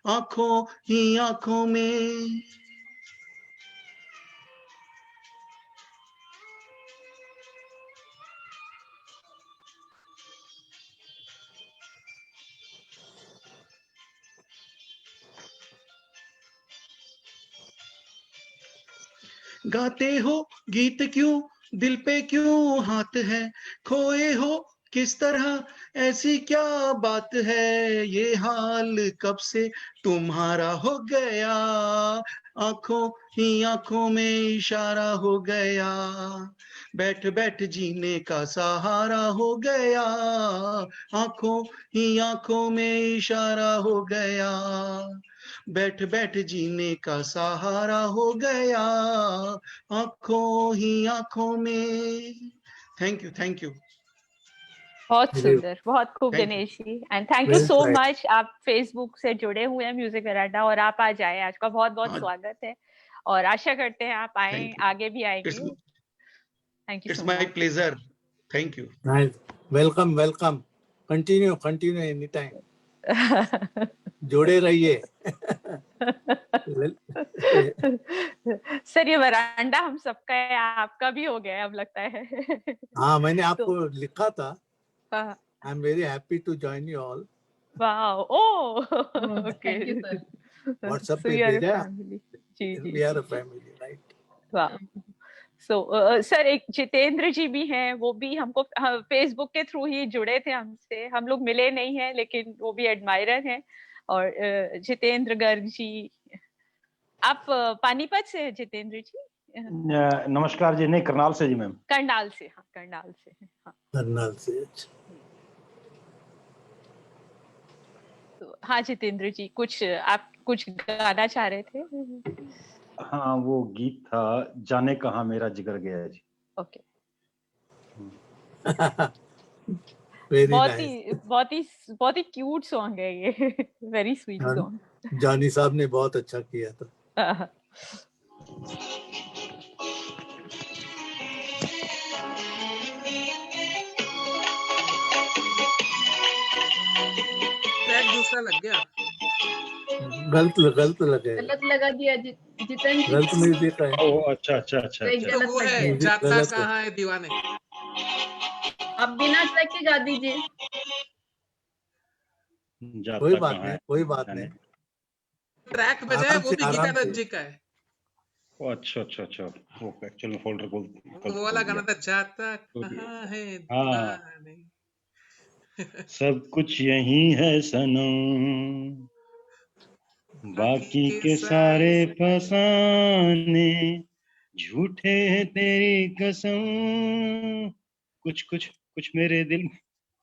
आंखों ही आंखों में गाते हो गीत क्यों, दिल पे क्यों हाथ है, खोए हो किस तरह, ऐसी क्या बात है, ये हाल कब से तुम्हारा हो गया। आंखों ही आंखों में इशारा हो गया, बैठ बैठ जीने का सहारा हो गया। आंखों ही आंखों में इशारा हो गया, बैठ बैठ जीने का सहारा हो गया। आंखों ही आंखों में। Thank you. बहुत सुंदर, बहुत खूब Dinesh ji, and thank you so much. आप फेसबुक से जुड़े हुए हैं म्यूजिक वरांडा, और आप आ जाए, आज का बहुत बहुत स्वागत है। और आशा करते हैं आप आए, Thank you. आगे भी आएंगे। Thank you It's so my much. pleasure. Thank you. Nice. Welcome, welcome. Continue anytime. जोड़े रहिए। सर ये वरांडा हम सबका है, आपका भी हो गया है अब लगता है। हाँ, मैंने तो आपको लिखा था। हाँ, I am very happy to join you all. Wow, oh, okay, thank you sir. WhatsApp so पे यू आर अ भेजा। फैमिली। जी जी वी आर अ जी, फैमिली, राइट। वाह। सो सर एक जितेंद्र जी भी हैं, वो भी हमको फेसबुक के थ्रू ही जुड़े थे हमसे, हम लोग मिले नहीं हैं लेकिन वो भी एडमायरर हैं। और जितेंद्र गर्ग जी, आप पानीपत से हैं जितेंद्र जी? नमस्कार जी। नहीं, करनाल से जी मैम। करनाल से, हाँ करनाल से, हाँ करनाल से। तो हाँ जितेंद्र जी, कुछ आप कुछ गाना चाह रहे थे? हाँ, वो गीत था जाने कहाँ मेरा जिगर गया जी। ओके। वेरी बहुत नाइस। ही क्यूट सॉन्ग है ये, वेरी स्वीट सॉन्ग। जानी साहब ने बहुत अच्छा किया था। ट्रैक दूसरा लग गया। गलत लगे। गलत लगा दिया जितेंद्र जी। गलत म्यूजिक है। ओह अच्छा अच्छा अच्छा ट्रैक अच्छा। तो गलत वो लग है गया। म्यूजिक जाता गलत है। कहाँ है दीवाने। आप बिना ट्रैक के गा दीजिए। जाता कोई बात कहाँ नहीं, है कोई बात जाने। नहीं। ट्रैक बजा है आराम वो से, भी गीता आराम दत्त से। जी का है। ओह अच्छा अच्छा अच्छा। वो एक्चुअल में फोल्डर वो वाला खोल गाना दिया। था जाता तो कहाँ है हाँ, दीवाने। सब कुछ यही है सनम, बाकी के सारे फसाने झूठे हैं तेरी कसम। कुछ कुछ कुछ मेरे दिल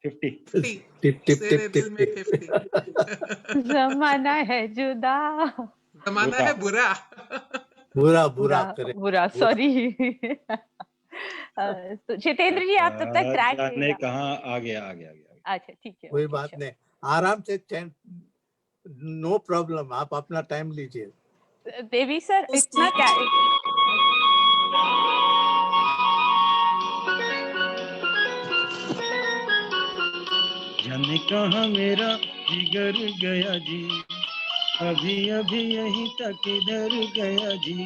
50। टिप टिप टिप तेरे दिल में टिप। 50। जमाना है जुदा, जमाना है बुरा। बुरा बुरा करे। बुरा, सॉरी। तो जितेंद्र जी आप तब तक ट्रैक जाने कहाँ आ गया आ गया आ गया। अच्छा ठीक है, कोई ओके, बात नहीं, आराम से, नो प्रॉब्लम, आप अपना टाइम लीजिए। देवी सर इतना क्या जाने कहाँ मेरा जिगर गया जी, अभी अभी यहीं तक इधर गया जी,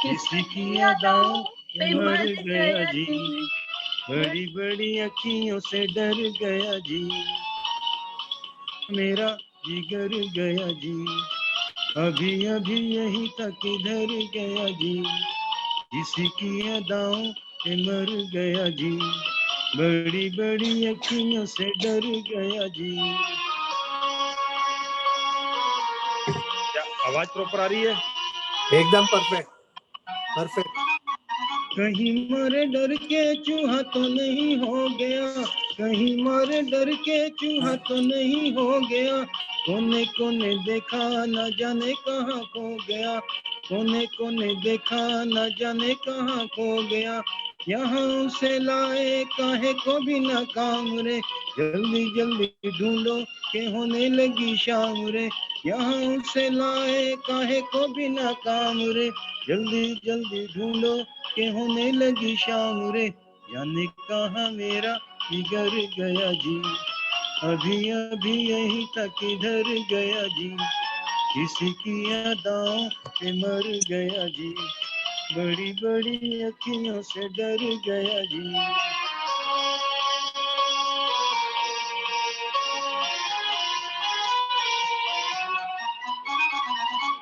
किसी की अदाओं पे मर गया जी, बड़ी बड़ी अखियों से डर गया जी, मेरा जिगर गया जी, अभी अभी यहीं तक इधर गया जी, किसी की अदाओं पे मर गया जी, बड़ी बड़ी अखियों से डर गया जी। क्या आवाज प्रॉपर आ रही है? एकदम परफेक्ट, परफेक्ट। कहीं मारे डर के चूहा तो नहीं हो गया, कहीं मारे डर के चूहा तो नहीं हो गया, कोने कोने देखा न जाने कहाँ खो गया, कोने कोने देखा न जाने कहाँ खो गया, यहाँ उसे लाए काहे को भी ना काम रे, जल्दी जल्दी ढूंढो के होने लगी शाम रे, यहाँ उसे लाए काहे को भी ना काम रे, जल्दी जल्दी ढूंढो के होने लगी शाम रे, जाने कहाँ मेरा जिगर गया जी, अभी अभी यहीं तक इधर गया जी, किसी की अदाओं पे मर गया जी, बड़ी बड़ी अखियों से डर गया जी।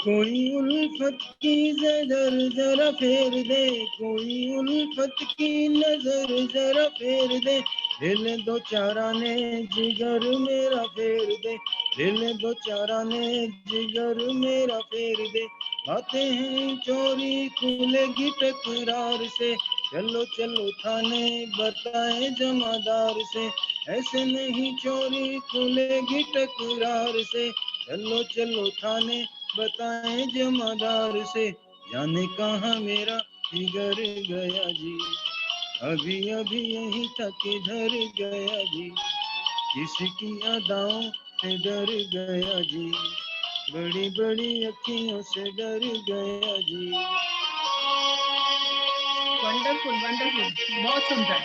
कोई उल्फत की नजर जरा फेर दे, कोई उल्फत की नजर जरा फेर दे, दिल दो चारा ने जिगर मेरा फेर दे, दिल दो चारा ने जिगर मेरा फेर दे, बातें हैं चोरी खुलेगी तकरार से, चलो चलो थाने बताए जमादार से, ऐसे नहीं चोरी खुलेगी तकरार से, चलो चलो थाने बताएं जमादार से, जाने कहाँ मेरा जिगर गया जी, अभी अभी यहीं तक इधर गया जी, किसी की अदाओं से डर गया जी, बड़ी बड़ी अखियों से डर गया जी। वंडरफुल वंडरफुल, बहुत सुंदर।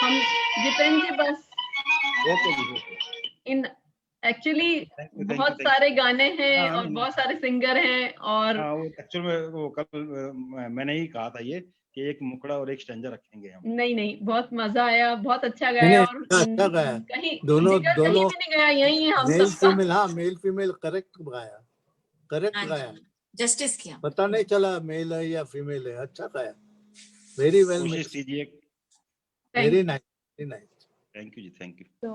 हम जितेंद्र जी बस इन एक्चुअली बहुत सारे गाने हैं और बहुत सारे सिंगर हैं और हाँ, वो एक्चुअल में वो कल मैंने ही कहा था ये कि एक मुखड़ा और एक स्टैंजा रखेंगे हम। नहीं बहुत मजा आया, बहुत अच्छा नहीं गाया नहीं, और अच्छा गाया। कहीं दोनों जिगर कहीं दोनों भी नहीं गया, यही है हम मेल सबका। फीमेल, हाँ मेल फीमेल करेक्ट गाया, करेक्ट गाया, जस्टिस किया, पता नहीं चला मेल है या फीमेल है। अच्छा गाया, वेरी वेल, कोशिश कीजिए। Very nice, very nice. Thank you जी, thank you. So,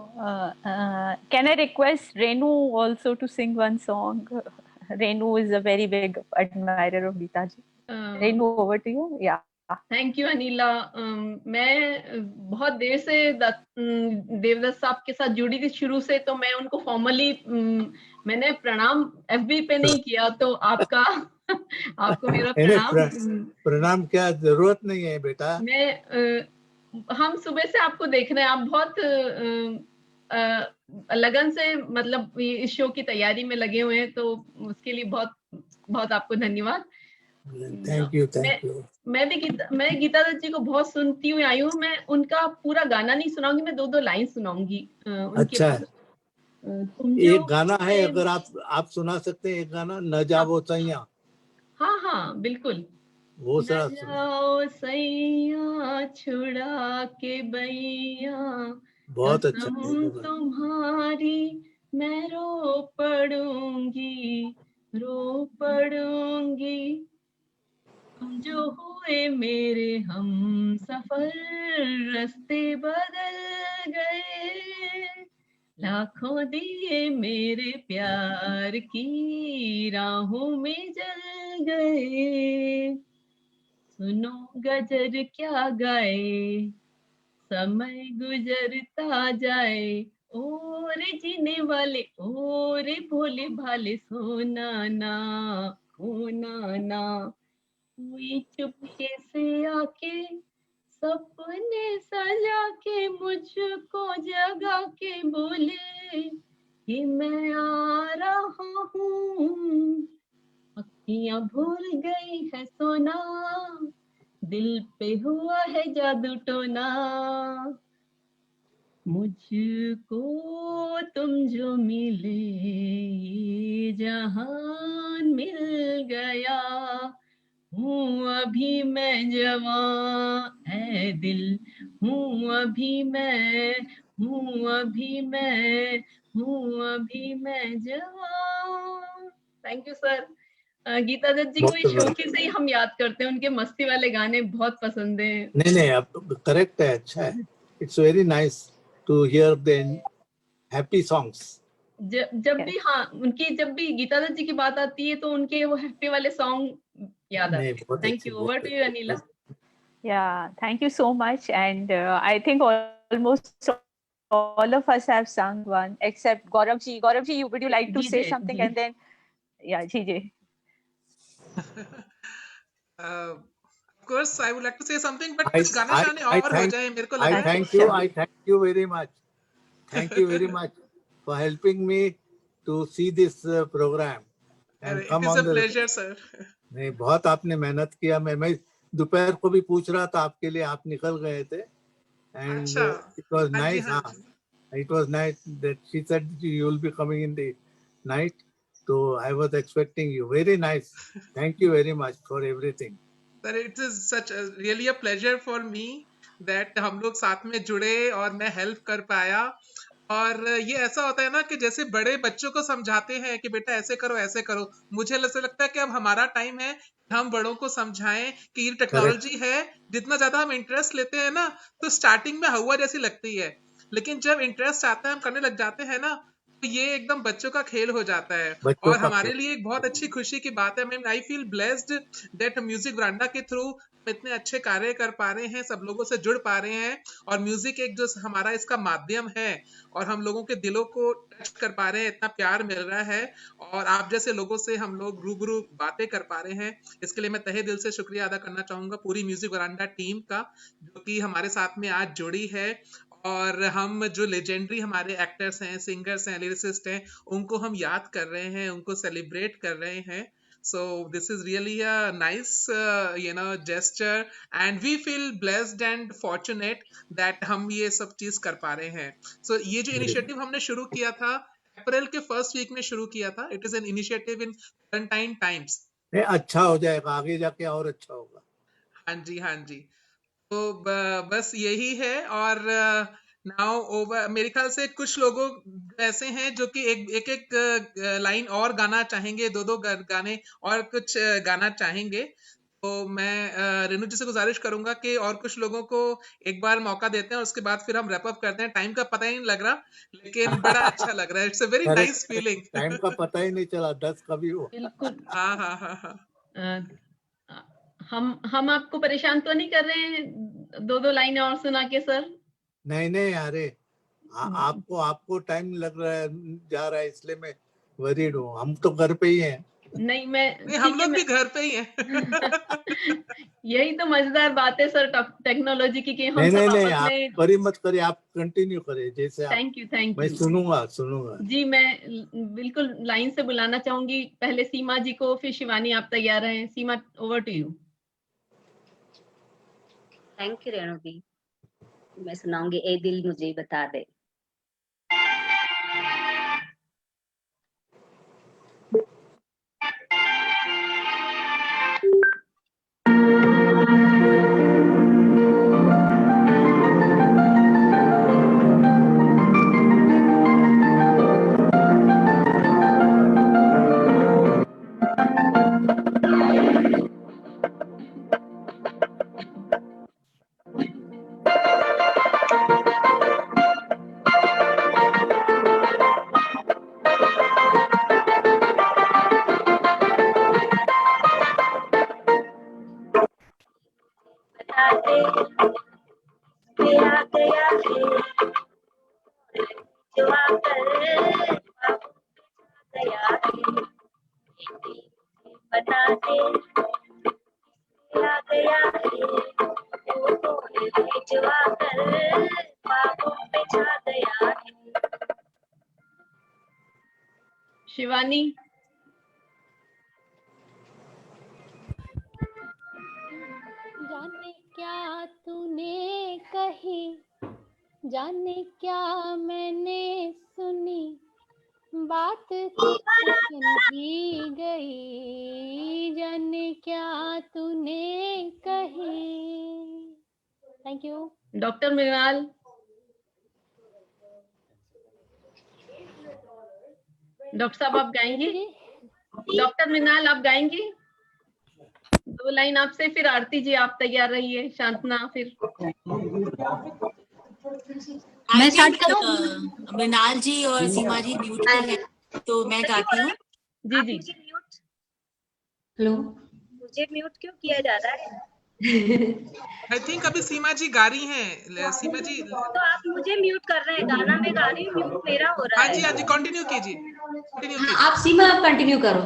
can I request Renu also to sing one song? Renu is a very big admirer of Geeta ji. Renu, over to you. Yeah. Thank you Anila. मैं बहुत देर से देवदत्त साहब के साथ जुड़ी थी शुरू से, तो मैं उनको फॉर्मली मैंने प्रणाम एफबी पे नहीं किया, तो आपका आपको मेरा प्रणाम क्या जरूरत नहीं है बेटा। मैं हम सुबह से आपको देख रहे हैं, आप बहुत लगन से मतलब इस शो की तैयारी में लगे हुए हैं, तो उसके लिए बहुत बहुत आपको धन्यवाद। Thank you, thank you. मैं गीता दत्त जी को बहुत सुनती हुई आई हूँ। मैं उनका पूरा गाना नहीं सुनाऊंगी, मैं 2 लाइन सुनाऊंगी उनके। अच्छा, एक गाना है, अगर आप सुना सकते हैं एक गाना, न जाओ सैया। हाँ बिल्कुल, वो न जाओ सैया छुड़ा के बैया, बहुत अच्छा तुम्हारी मैं रो पड़ूंगी, जो हुए मेरे हम सफर रास्ते बदल गए, लाखों दिए मेरे प्यार की राहों में जल गए, सुनो गजर क्या गाए, समय गुजरता जाए, और जीने वाले और भोले भाले, सोना ना कोई चुपके से आके सपने सजा के मुझको जगा के बोले कि मैं आ रहा हूँ, अखियां भूल गई है सोना, दिल पे हुआ है जादू टोना, मुझको तुम जो मिले ये जहान मिल गया, हूँ अभी मैं जवां है दिल, हूँ अभी मैं जवां। Thank you sir. Geeta Dutt ji को शौकी से ही हम याद करते हैं, उनके मस्ती वाले गाने बहुत पसंद है। नहीं अब करेक्ट है, अच्छा है। It's very nice to hear the happy songs. जब भी जब भी गीता दत्त जी की बात आती है तो उनके वो हैप्पी वाले सॉन्ग याद आते हैं। Thank you, over to you Anila. Yeah, thank you so much, and I think almost all of us have sung one except Gaurav ji. Gaurav ji, would you like to say something? And then Ji. Of course, I would like to say something, but कुछ गाने शाने और हो जाए, मेरे को लगा। I thank you very much. Thank you very much for helping me to see this program and come on. It is a pleasure, sir. नहीं, बहुत आपने मेहनत किया। मैं दोपहर को भी पूछ रहा था आपके लिए, आप निकल गए थे। And it was nice. It was nice that she said you will be coming in the night. So I was expecting you. Very nice. Thank you very much for everything. Sir, it is such really a pleasure for me that हम लोग साथ में जुड़े और मैं help कर पाया। और ये ऐसा होता है ना कि जैसे बड़े बच्चों को समझाते हैं कि बेटा ऐसे करो ऐसे करो, मुझे ऐसा लगता है कि अब हमारा टाइम है हम बड़ों को समझाएं कि ये टेक्नोलॉजी है। जितना ज्यादा हम इंटरेस्ट लेते हैं ना, तो स्टार्टिंग में हवा जैसी लगती है, लेकिन जब इंटरेस्ट आता है, हम करने लग जाते हैं ना, तो ये एकदम बच्चों का खेल हो जाता है। और हमारे लिए एक बहुत अच्छी खुशी की बात है। I feel blessed that music veranda के थ्रू इतने अच्छे कार्य कर पा रहे हैं, सब लोगों से जुड़ पा रहे हैं, और म्यूजिक एक जो हमारा इसका माध्यम है और हम लोगों के दिलों को टच कर पा रहे हैं, इतना प्यार मिल रहा है, और आप जैसे लोगों से हम लोग रूबरू बातें कर पा रहे हैं। इसके लिए मैं तहे दिल से शुक्रिया अदा करना चाहूंगा पूरी म्यूजिक वरांडा टीम का, जो कि हमारे साथ में आज जुड़ी है और हम जो लेजेंडरी हमारे एक्टर्स हैं, सिंगर्स हैं, लिरिसिस्ट हैं, उनको हम याद कर रहे हैं, उनको सेलिब्रेट कर रहे हैं. So this is really a nice, gesture, and we feel blessed and fortunate that हम ये सब चीज कर पा रहे हैं. So ये जो इनिशिएटिव हमने शुरू किया था, अप्रैल के फर्स्ट वीक में शुरू किया था. It is an initiative in quarantine times. अच्छा हो जाएगा, आगे जाके और अच्छा होगा. हाँ जी, हाँ जी. तो बस यही है. और नाउ ओवर, मेरे ख्याल से कुछ लोगों ऐसे हैं जो कि एक लाइन और गाना चाहेंगे, दो गाने और कुछ गाना चाहेंगे. तो मैं रेणु जी से गुजारिश करूंगा कि और कुछ लोगों को एक बार मौका देते हैं, उसके बाद फिर हम रैप अप करते हैं. टाइम का पता ही नहीं लग रहा, लेकिन बड़ा अच्छा लग रहा है. It's a very nice feeling. Time का पता ही नहीं चला, 10 कभी हो. बिल्कुल. हाँ हाँ हाँ हाँ. हम आपको परेशान तो नहीं कर रहे हैं दो लाइनें और सुना के सर? नहीं अरे आपको टाइम लग रहा है, जा रहा है, इसलिए मैं वरीड हूँ. हम तो घर पे ही हैं. नहीं, हम लोग भी घर पे ही हैं. यही तो मजेदार बात है सर टेक्नोलॉजी की, कि हम नहीं आप वरी मत करिए, आप कंटिन्यू करिए जैसे. Thank you. मैं सुनूंगा जी. मैं बिल्कुल लाइन से बुलाना चाहूंगी. पहले सीमा जी को, फिर शिवानी. आप तैयार हैं? Seema, over to you. Thank you Renu दी. मैं सुनाऊंगी ए दिल मुझे बता दे. शिवानी. जाने क्या तूने कही, जाने क्या मैंने सुनी, बात समझी गई, जाने क्या तूने कही. Thank you. Doctor Mrinal. Doctor साहब आप गाएंगे? डॉक्टर मृणाल आप गाएंगी? 2 लाइन आपसे. फिर आरती जी आप तैयार रहिए. शांतना फिर. मैं स्टार्ट करूं? मृणाल जी और सीमा जी म्यूट पे हैं, तो मैं गाती हूँ. जी. हेलो. मुझे म्यूट क्यों किया जा रहा है? आई थिंक अभी सीमा जी गा रही हैं. सीमा जी तो आप मुझे म्यूट कर रहे हैं. गाना मैं गा रही हूँ, म्यूट मेरा हो रहा है. हाँ जी, कंटिन्यू कीजिए. आप सीमा आप कंटिन्यू करो.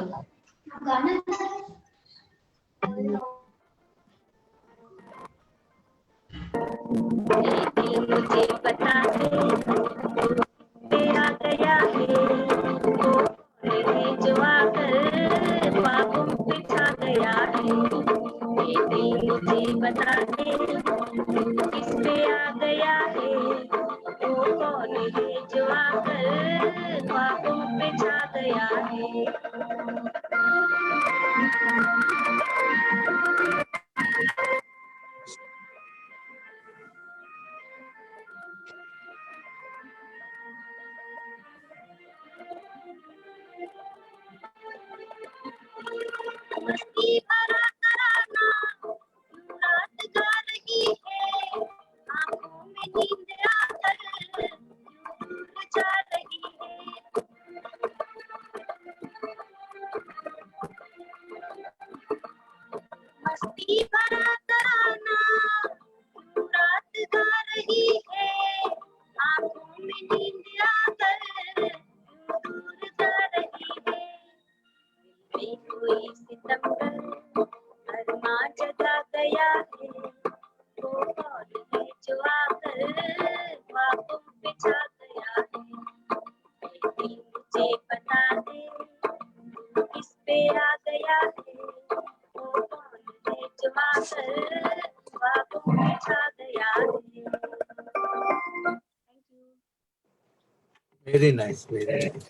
मुझे बता दे तेरा गया है वो जो आकर ख्वाबों पे छा गया है. मुझे बता दे किस पे आ गया है वो कौन है जो आकर ख्वाबों पे छा गया है. मस्ती भरा तराना रात गा रही है, आंखों में नींद आकर दूर जा रही है. मस्ती भरा तराना रात गा रही है, आंखों में नींद आकर दूर जा रही है. में कोई सितमगर अरमां जगा गया है वो कौन है जो आकर ख्वाब भिजवा कर ख्वाबों में छा गया है। Very nice, very nice.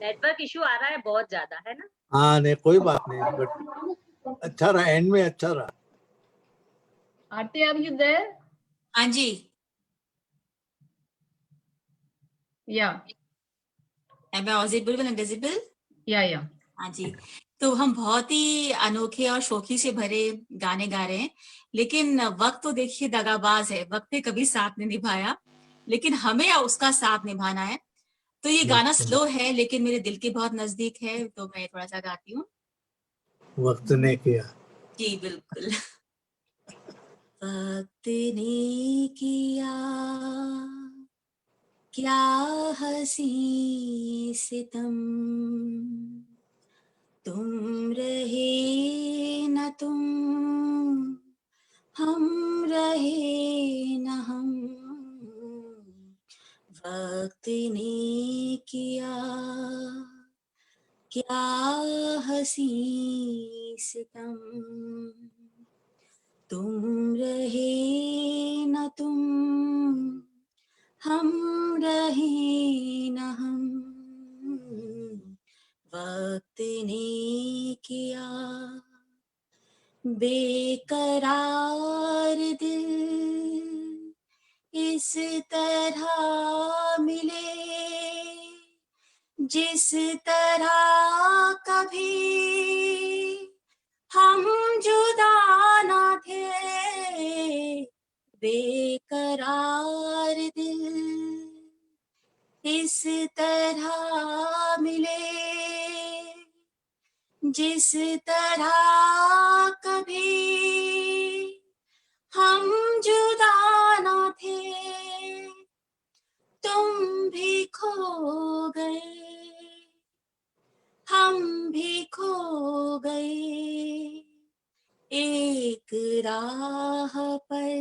Network issue आ रहा है बहुत ज्यादा, है ना? हाँ नहीं कोई बात नहीं, बट अच्छा रहा, एंड में अच्छा रहा। आरती, आर यू देयर? हाँ जी। या Am I audible and invisible? या हाँ जी। तो हम बहुत ही अनोखे और शौकी से भरे गाने गा रहे हैं, लेकिन वक्त तो देखिए दगाबाज है, वक्त ने कभी साथ नहीं निभाया, लेकिन हमें उसका साथ निभाना है। तो ये गाना स्लो है लेकिन मेरे दिल के बहुत नजदीक है, तो मैं थोड़ा सा गाती हूँ। वक्त ने किया। जी बिल्कुल। वक्त ने किया क्या हसी सितम, तुम रहे न तुम, हम रहे न हम, वक्त ने किया क्या हसी सितम, तुम रहे न तुम, हम रहे न हम, वक्त ने किया बेकरार दिल इस तरह मिले जिस तरह कभी हम जुदा न थे, बेकरार दिल इस तरह मिले जिस तरह कभी हम जुदा न थे, तुम भी खो गए हम भी खो गए एक राह पर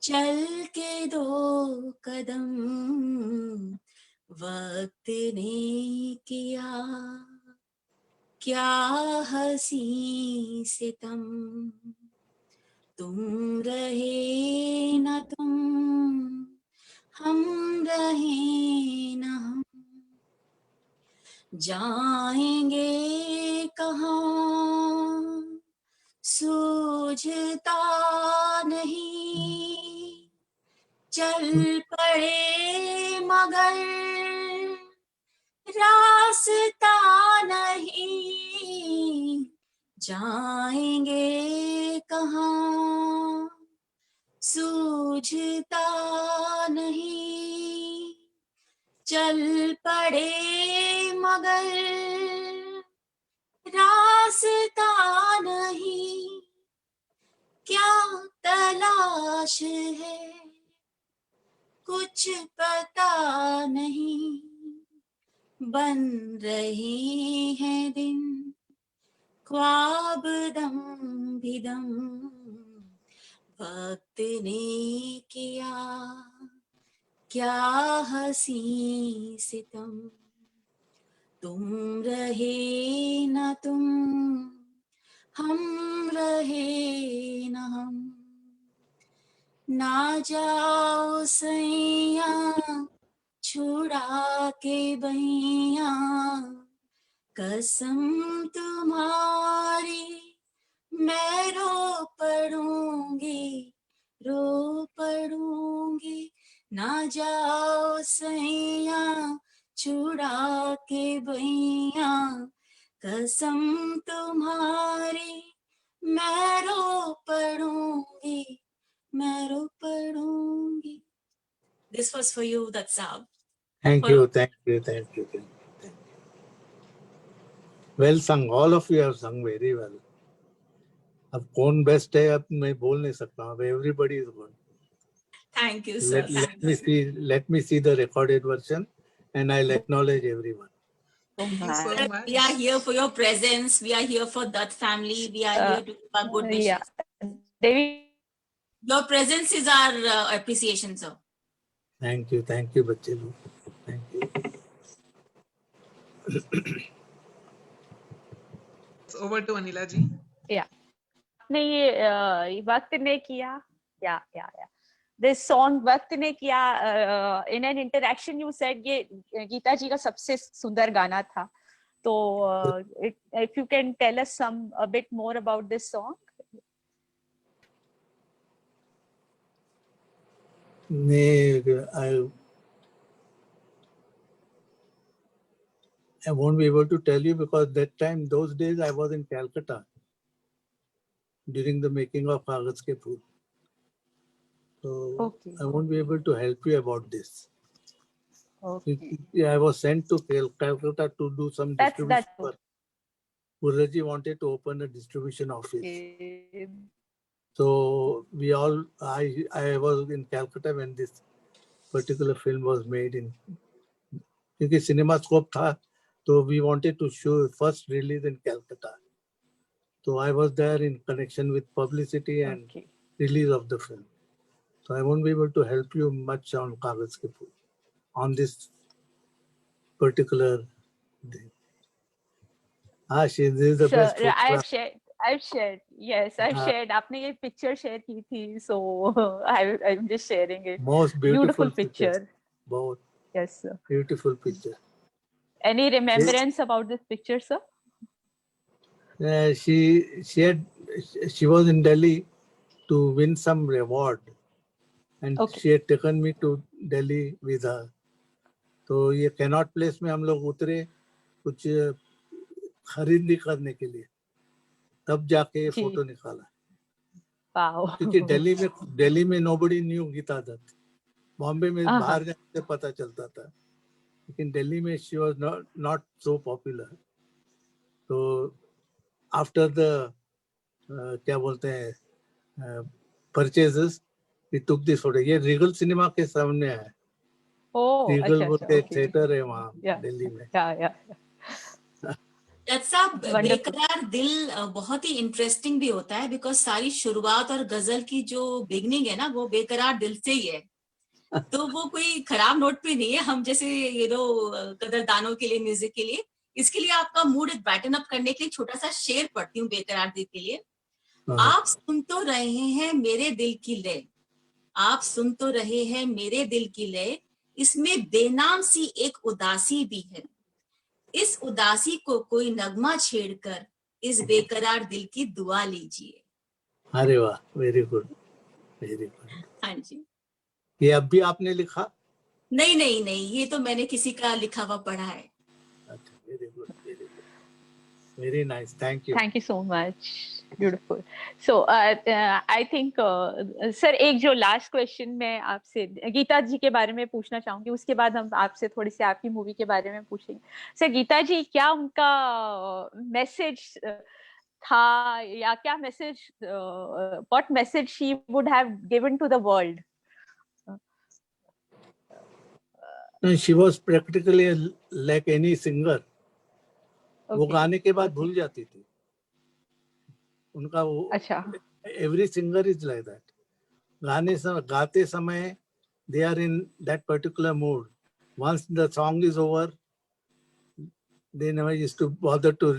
चल के दो कदम, वक्त ने किया क्या हसी सितम, तुम रहे न तुम, हम रहे न हम, जाएंगे कहाँ सूझता नहीं, चल पड़े मगर रास्ता नहीं, जाएंगे कहाँ सूझता नहीं, चल पड़े मगर रास्ता नहीं, क्या तलाश है कुछ पता नहीं, बन रहे हैं दिन ख्वाब दम भी दम, वक्त ने किया क्या हसी सितम, तुम रहे न तुम, हम रहे न हम, ना जाओ सैया छुड़ा के बैया, कसम तुम्हारी मैं रो पड़ूंगी रो पड़ूंगी, ना जाओ सैया छुड़ा के बैया, कसम तुम्हारी मैं रो पड़ूंगी मैं रो पड़ूंगी। This was for you, that's all. Thank you, thank you, thank you, thank you, thank you. Well sung, all of you have sung very well. अब कौन बेस्ट है अब मैं बोल नहीं सकता हूँ, everybody is good. Thank you, sir. Let me see the recorded version and I'll acknowledge everyone. Thank you so much. We are here for your presence. We are here for that family. We are here to give our good wishes. Yeah. Devi, your presence is our appreciation, sir. Thank you, बच्चे लोग. Thank you. over to Anila ji. Yeah. नहीं ये वक्त ने किया या this song वक्त ने किया in an interaction you said ये गीता जी का सबसे सुंदर गाना था, तो if you can tell us a bit more about this song. I won't be able to tell you because that time, those days, I was in Calcutta during the making of Kagaz Ke Phool. So I won't be able to help you about this. Okay. I was sent to Calcutta to do some distribution work. Gurraji wanted to open a distribution office. Okay. So I was in Calcutta when this particular film was made in, because CinemaScope tha, so we wanted to show first release in Calcutta. So I was there in connection with publicity and release of the film. So I won't be able to help you much on Kagaz Ke Phool, on this particular thing. This is the best photograph. I've shared. Yes, I've shared. आपने ये picture share की थी, so I'm just sharing it. Most beautiful picture. Both. Yes, sir. Beautiful picture. Any remembrance about this picture, sir? She was in Delhi to win some reward, and she had taken me to Delhi with her. तो ये Connaught Place में हम लोग उतरे कुछ खरीदी करने के लिए, तब जाके फोटो निकाला. क्योंकि दिल्ली में nobody knew गीता दत्त. बॉम्बे में बाहर जाने से पता चलता था, लेकिन दिल्ली में she was not so popular. तो after the क्या बोलते हैं purchases, we took this photo. ये Regal Cinema के सामने है. Regal बोल के थिएटर है वहाँ दिल्ली में. साहब बेकरार दिल बहुत ही इंटरेस्टिंग भी होता है, बिकॉज सारी शुरुआत और गजल की जो बिगनिंग है ना, वो बेकरार दिल से ही है. तो वो कोई खराब नोट पे नहीं है. हम जैसे कदरदानों के लिए, म्यूजिक के लिए, इसके लिए आपका मूड बैटन अप करने के लिए छोटा सा शेर पढ़ती हूँ बेकरार दिल के लिए. आप सुन तो रहे हैं मेरे दिल की लय, आप सुन तो रहे हैं मेरे दिल की लय, इसमें बेनाम सी एक उदासी भी है. इस उदासी को कोई नगमा छेड़कर इस बेकरार दिल की दुआ लीजिए. अरे वाह, वेरी गुड, वेरी गुड. हाँ जी. ये अब भी आपने लिखा? नहीं, ये तो मैंने किसी का लिखा हुआ पढ़ा है. अच्छा, very good, very good, very nice. Thank you. Thank you so much. Beautiful. So I think sir एक जो लास्ट क्वेश्चन मैं आपसे गीता जी के बारे में पूछना चाहूंगी, उसके बाद हम आपसे थोड़ी सी आपकी मूवी के बारे में पूछेंगे. सर गीता जी, क्या उनका मैसेज था, या क्या message, what message she would have given to the world? She was practically like any singer. वो गाने के बाद भूल जाती थी. उनका वो every singer is like that. गाते समय they are in that particular mood. Once the song is over, they never used to bother to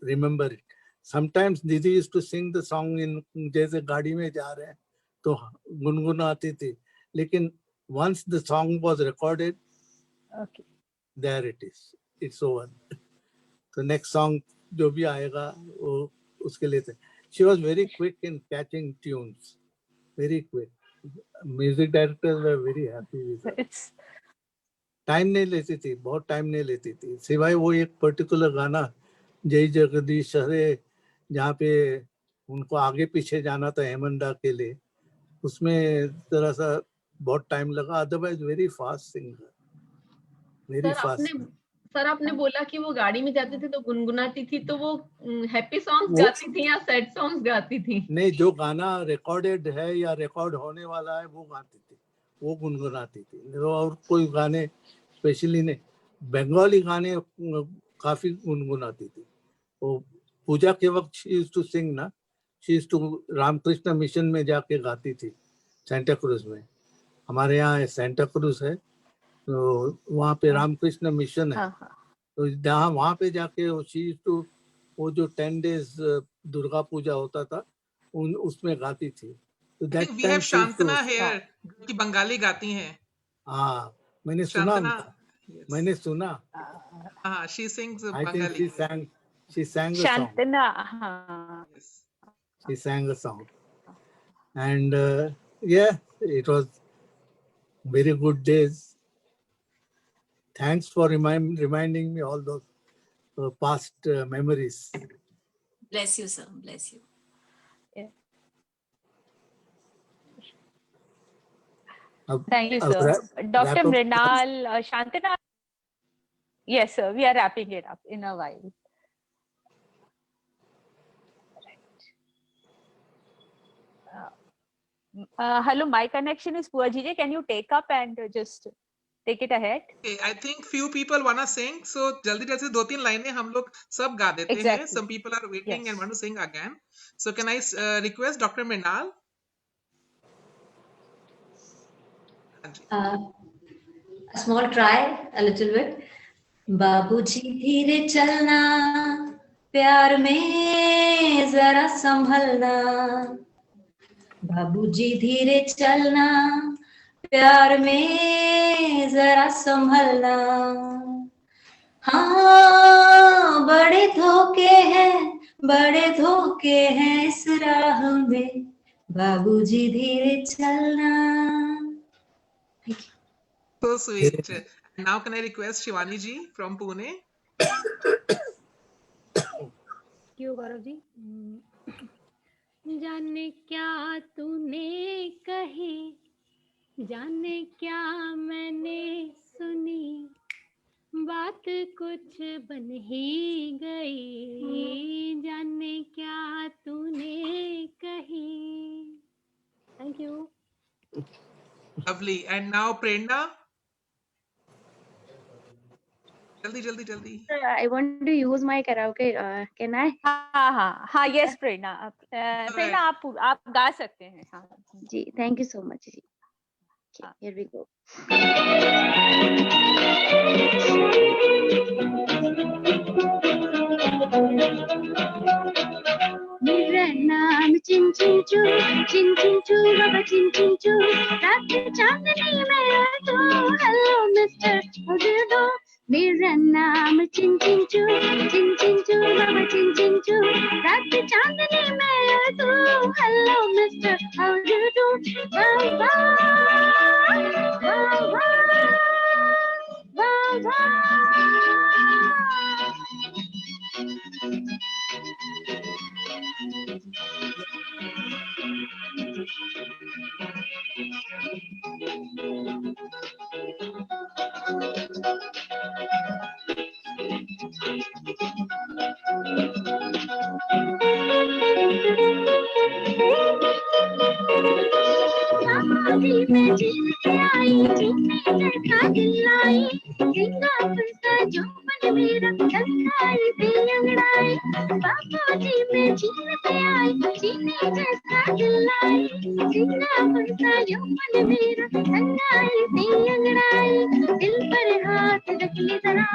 remember it. Sometimes दीदी used to sing the song in, जैसे गाड़ी में जा रहे हैं तो गुनगुनाती थी, लेकिन once the song was recorded, there it is, it's over. So next song जो भी आएगा वो उसके लिए थे. She was very quick in catching tunes, very quick. Music directors were very happy with her. Time नहीं लेती थी, बहुत टाइम नहीं लेती थी, सिवाय वो एक पर्टिकुलर गाना जय जगदीश हरे, जहाँ पे उनको आगे पीछे जाना था हेमंदा के लिए, उसमें जरा सा बहुत टाइम लगा. Otherwise very fast singer, very fast. Sir आपने बोला कि वो गाड़ी में जाती थी तो गुनगुनाती थी, तो वो हैप्पी सॉन्ग्स गाती थी या सैड सॉन्ग्स गाती थी? नहीं, जो गाना रिकॉर्डेड है या रिकॉर्ड होने वाला है वो गाती थी, वो गुनगुनाती थी. और कोई गाने स्पेशली नहीं, बंगाली गाने काफी गुनगुनाती थी. वो पूजा के वक्त शी यूज्ड टू सिंग ना, she used to Ramakrishna Mission में जाके गाती थी सेंटा क्रूज में. हमारे यहाँ सेंटा क्रूज है, तो वहाँ पे रामकृष्ण मिशन है, तो जहाँ वहाँ पे जाके शी यूज्ड टू वो जो 10 days दुर्गा पूजा होता था उसमें गाती थी। तो I that think we time have she used to- Shantana here जो कि बंगाली गाती हैं। हाँ, मैंने सुना शांतना, उनका, मैंने सुना। हाँ, she sings I think Bengali. she sang a song. Shantana, हाँ, She sang a song, and yeah, it was very good days. Thanks for reminding me all those past memories. Bless you, sir. Bless you. Thank you, sir. Dr. Mrinal, Shantana. Yes, sir. We are wrapping it up in a while. Hello, my connection is poor. GJ, can you take up and just take it ahead? Okay, I think few people wanna sing, so जल्दी से 2-3 लाइनें हम लोग सब गा देते हैं. Exactly. Some people are waiting Yes. and want to sing again. So can I request Dr. Mrinal? A small try, a little bit. बाबूजी धीरे चलना, प्यार में जरा संभलना. बाबूजी धीरे चलना, प्यार में जरा संभलना. हाँ, बड़े धोखे हैं इस राह में. बाबूजी धीरे चलना. So sweet. Now can I request Shivani ji from Pune? क्यों गौरव जी? जाने क्या तूने कही, जाने क्या मैंने सुनी, बात कुछ बन ही गई, जाने क्या तूने कही. Thank you. Lovely. And now Prerna? जल्दी. I want to use my karaoke. Can I? हाँ, yes, Prerna. Prerna, आप गा सकते हैं. हाँ. जी, thank you so much. Ji. Okay, here we go. मेरा नाम चिन चिन चू, बाबा चिन चिन चू. रात चांदनी में तू, hello mister, how do you do? मेरा नाम चिन चिन चू, बाबा चिन चिन चू. रात चांदनी में तू, hello mister, how do you do? वाह वाह, वाह वाह, वाह वाह. शादी में जीत के आई, जीने जैसा दिल आई, सिंगापुर का जो मन मेरा संगाई पे अंगड़ाई. बाबूजी में जीत के आई, जीने जैसा दिल आई, सिंगापुर का जो मन मेरा संगाई पे अंगड़ाई. दिल पर हाथ रख ले जरा,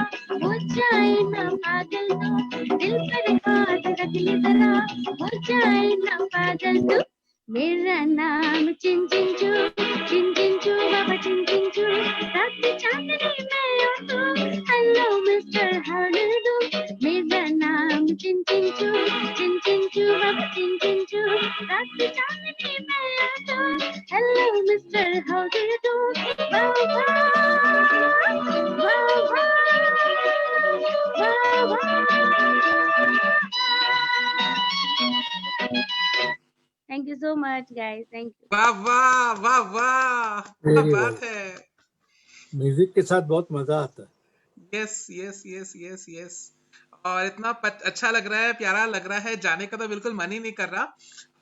हो जाए ना पागल तू. दिल पर हाथ रख ले जरा, हो जाए ना पागल तू. मेरा नाम चिन चिन चू, बाबा चिन चिन चू. रात चांदनी में और तू, hello mister, how do you do? मेरा नाम चिन चिन चू, बाबा चिन चिन चू. रात चांदनी में और तू, hello mister, how do you do? वाह वाह, वाह वाह, वाह वाह. Thank you so much, guys. Thank you. वाह, क्या बात है. म्यूजिक के साथ बहुत मजा आता है. Yes. और इतना अच्छा लग रहा है, प्यारा लग रहा है, जाने का तो बिल्कुल मन ही नहीं कर रहा.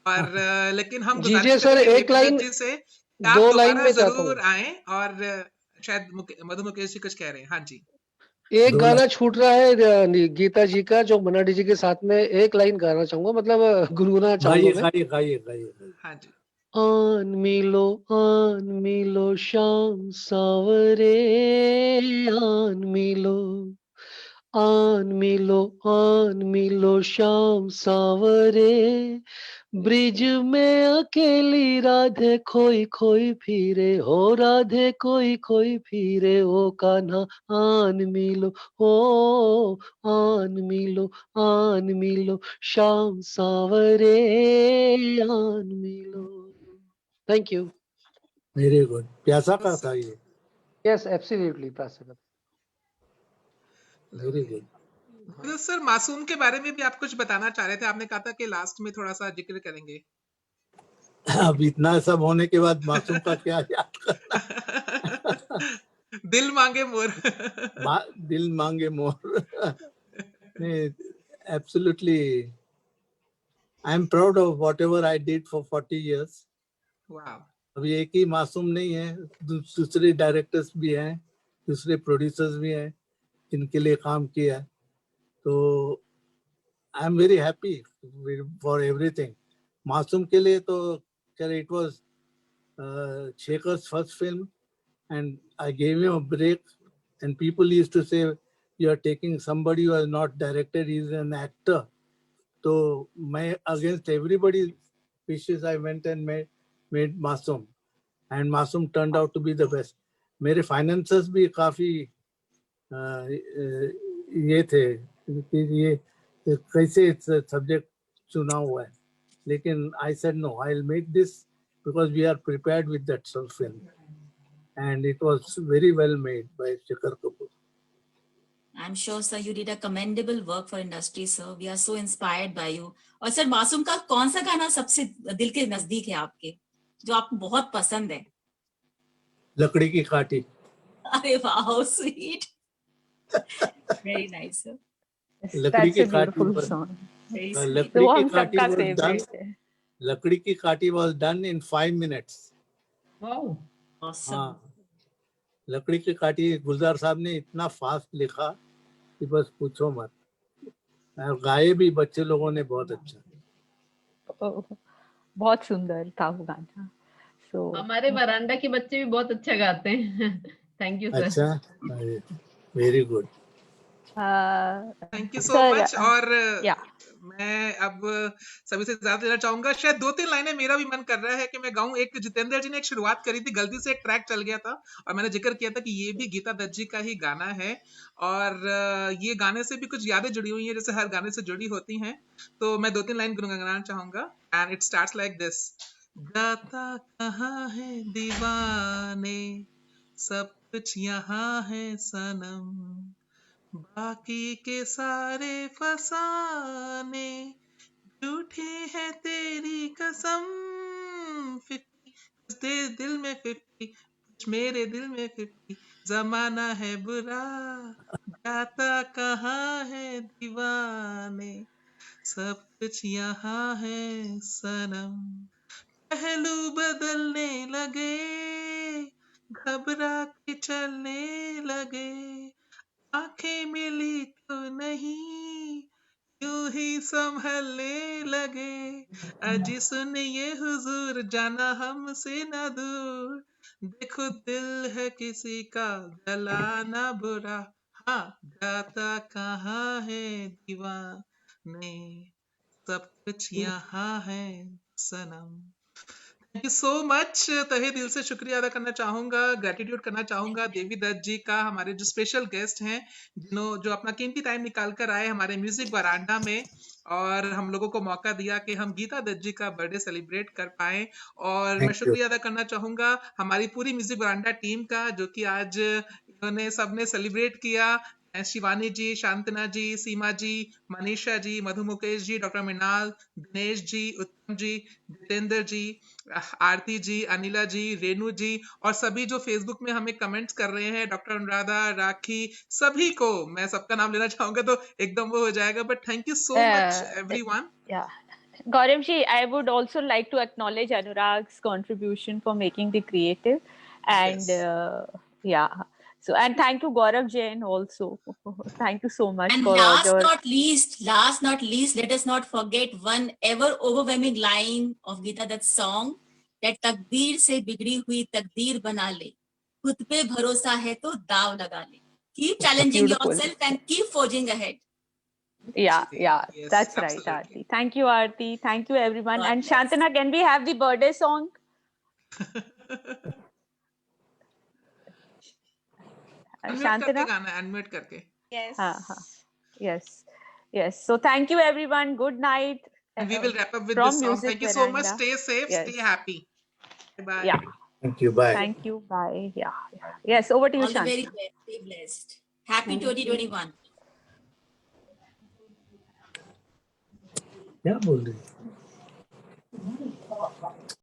और लेकिन हम जीजे सर एक लाइन, से दो लाइन में जरूर आए. और शायद मधु मुकेश जी कुछ कह रहे हैं. हाँ जी, एक गाना छूट रहा है गीता जी का, जो मनाडी जी के साथ में एक लाइन गाना चाहूंगा, मतलब गुनगुना चाहूंगा मैं. गाइए. हाँ जी. आन मिलो शाम सावरे, आन आन मिलो शाम सांवरे, ब्रिज में अकेली राधे खोई खोई फिरे, हो राधे कोई कोई फिरे, ओ कान्हा आन मिलो, ओ आन मिलो शाम सांवरे, आन मिलो। Thank you. Very good. प्यासा का था ये? यस एब्सोल्युटली प्यासा। Very good. तो सर मासूम के बारे में भी आप कुछ बताना चाह रहे थे, आपने कहा था कि लास्ट में थोड़ा सा जिक्र करेंगे। अब इतना सब होने के बाद मासूम का क्या याद करना। दिल मांगे मोर। दिल मांगे मोर। Absolutely, I am proud of whatever I did for 40 years. Wow. अभी एक ही मासूम नहीं है, दूसरे डायरेक्टर्स भी हैं, दूसरे प्रोड्यूसर्स भी हैं जिनके लिए काम किया। तो I am very happy for everything. Masoom के लिए तो खैर it was Shekhar's first film and I gave him a break, and people used to say, you are taking somebody who has not directed, he is an actor. So my against everybody's wishes I went and made Masoom, and Masoom turned out to be the best. मेरे finances भी काफी ये थे कि ये कैसे subject चुना हुआ है, लेकिन I said no, I'll make this because we are prepared with that film. And it was very well made by Shekhar Kapoor. I'm sure, sir, you did a commendable work for industry, sir. We are so inspired by you. और sir मासूम का कौन सा गाना सबसे दिल के नजदीक है आपके, जो आपको बहुत पसंद है? लकड़ी की काठी। अरे वाह, how sweet. Very nice, sir. लकड़ी की काठी लकड़ी की काठी was done in 5 minutes. Wow. Awesome. हाँ, लकड़ी की काठी गुलजार साहब ने इतना फास्ट लिखा कि बस पूछो मत। गाए भी बच्चे लोगों ने बहुत अच्छा। बहुत सुंदर था वो गाना। हमारे वरांडा के बच्चे भी बहुत अच्छा गाते हैं। Thank you sir. अच्छा, very good. Thank you so much. और मैं अब सभी से ज्यादा देना चाहूंगा, शायद 2-3 लाइनें मेरा भी मन कर रहा है कि मैं गाऊं। एक जितेंद्र जी ने एक शुरुआत करी थी, गलती से एक ट्रैक चल गया था और मैंने जिक्र किया था कि ये भी गीता दत्त जी का ही गाना है, और ये गाने से भी कुछ यादें जुड़ी हुई हैं जैसे हर गाने से जुड़ी होती हैं। तो मैं 2-3 लाइन गुनगुनाना चाहूंगा, and it starts like this. गाता कहाँ है दीवाने, सब कुछ यहाँ है सनम, बाकी के सारे फसाने झूठे हैं तेरी कसम। 50 दिल में 50, कुछ मेरे दिल में 50, जमाना है बुरा, जाता कहाँ है दीवाने, सब कुछ यहाँ है सनम। पहलू बदलने लगे, घबरा के चलने लगे, आंखें मिली तो नहीं, यूं ही संभलने लगे। अजी सुनिए हुजूर, जाना हमसे न दूर, देखो दिल है किसी का, गला ना बुरा, हाँ जाता कहाँ है दीवाने, सब कुछ यहाँ है सनम। Thank you so much. तहे दिल से शुक्रिया अदा करना चाहूंगा, ग्रेटिट्यूड करना चाहूंगा देवी दत्त जी का, हमारे जो स्पेशल गेस्ट हैं, जो अपना कीमती टाइम निकाल कर आए हमारे म्यूजिक वरांडा में और हम लोगों को मौका दिया कि हम गीता दत्त जी का बर्थडे सेलिब्रेट कर पाए। और मैं शुक्रिया अदा करना चाहूंगा हमारी पूरी म्यूजिक वरांडा टीम का, जो कि आज इन्होंने सबने सेलिब्रेट किया। शिवानी जी, शांतना जी, सीमा जी, मनीषा जी, मधु मुकेश जी, डॉक्टर मृणाल, दिनेश जी, उत्तम जी, जितेंद्र जी, आरती जी, अनिला जी, रेनू जी, और सभी जो फेसबुक में हमें कमेंट्स कर रहे हैं, डॉक्टर अनुराधा, राखी, सभी को मैं सबका नाम लेना चाहूंगा तो एकदम वो हो जाएगा, but thank you so much everyone. Gaurav ji, I would also like to acknowledge Anurag's contribution for making the creative, and so, and thank you Gaurav Jain also. Thank you so much. And for last your... not least, let us not forget one ever overwhelming line of Geeta Dutt's song, that तकदीर से बिगड़ी हुई तकदीर बना ले, खुद पे भरोसा है तो दाव लगा ले। Keep challenging Beautiful. yourself and keep forging ahead. Yeah, Yes, that's right, absolutely. Aarti. Thank you, Aarti. Thank you, everyone. God And bless. Shantana, can we have the birthday song? Unmute करके Shantana? गाना, unmute करके. Yes. So thank you, everyone. Good night. And we will wrap up with From this song. Music Thank you so much. Veranda. Stay safe, Yes. stay happy. Bye. Yeah. Thank you. Bye. Thank you. Bye. Yeah. Yes, over to you, All the very Shantana. best. Stay blessed. Happy 2021. क्या बोल रही है?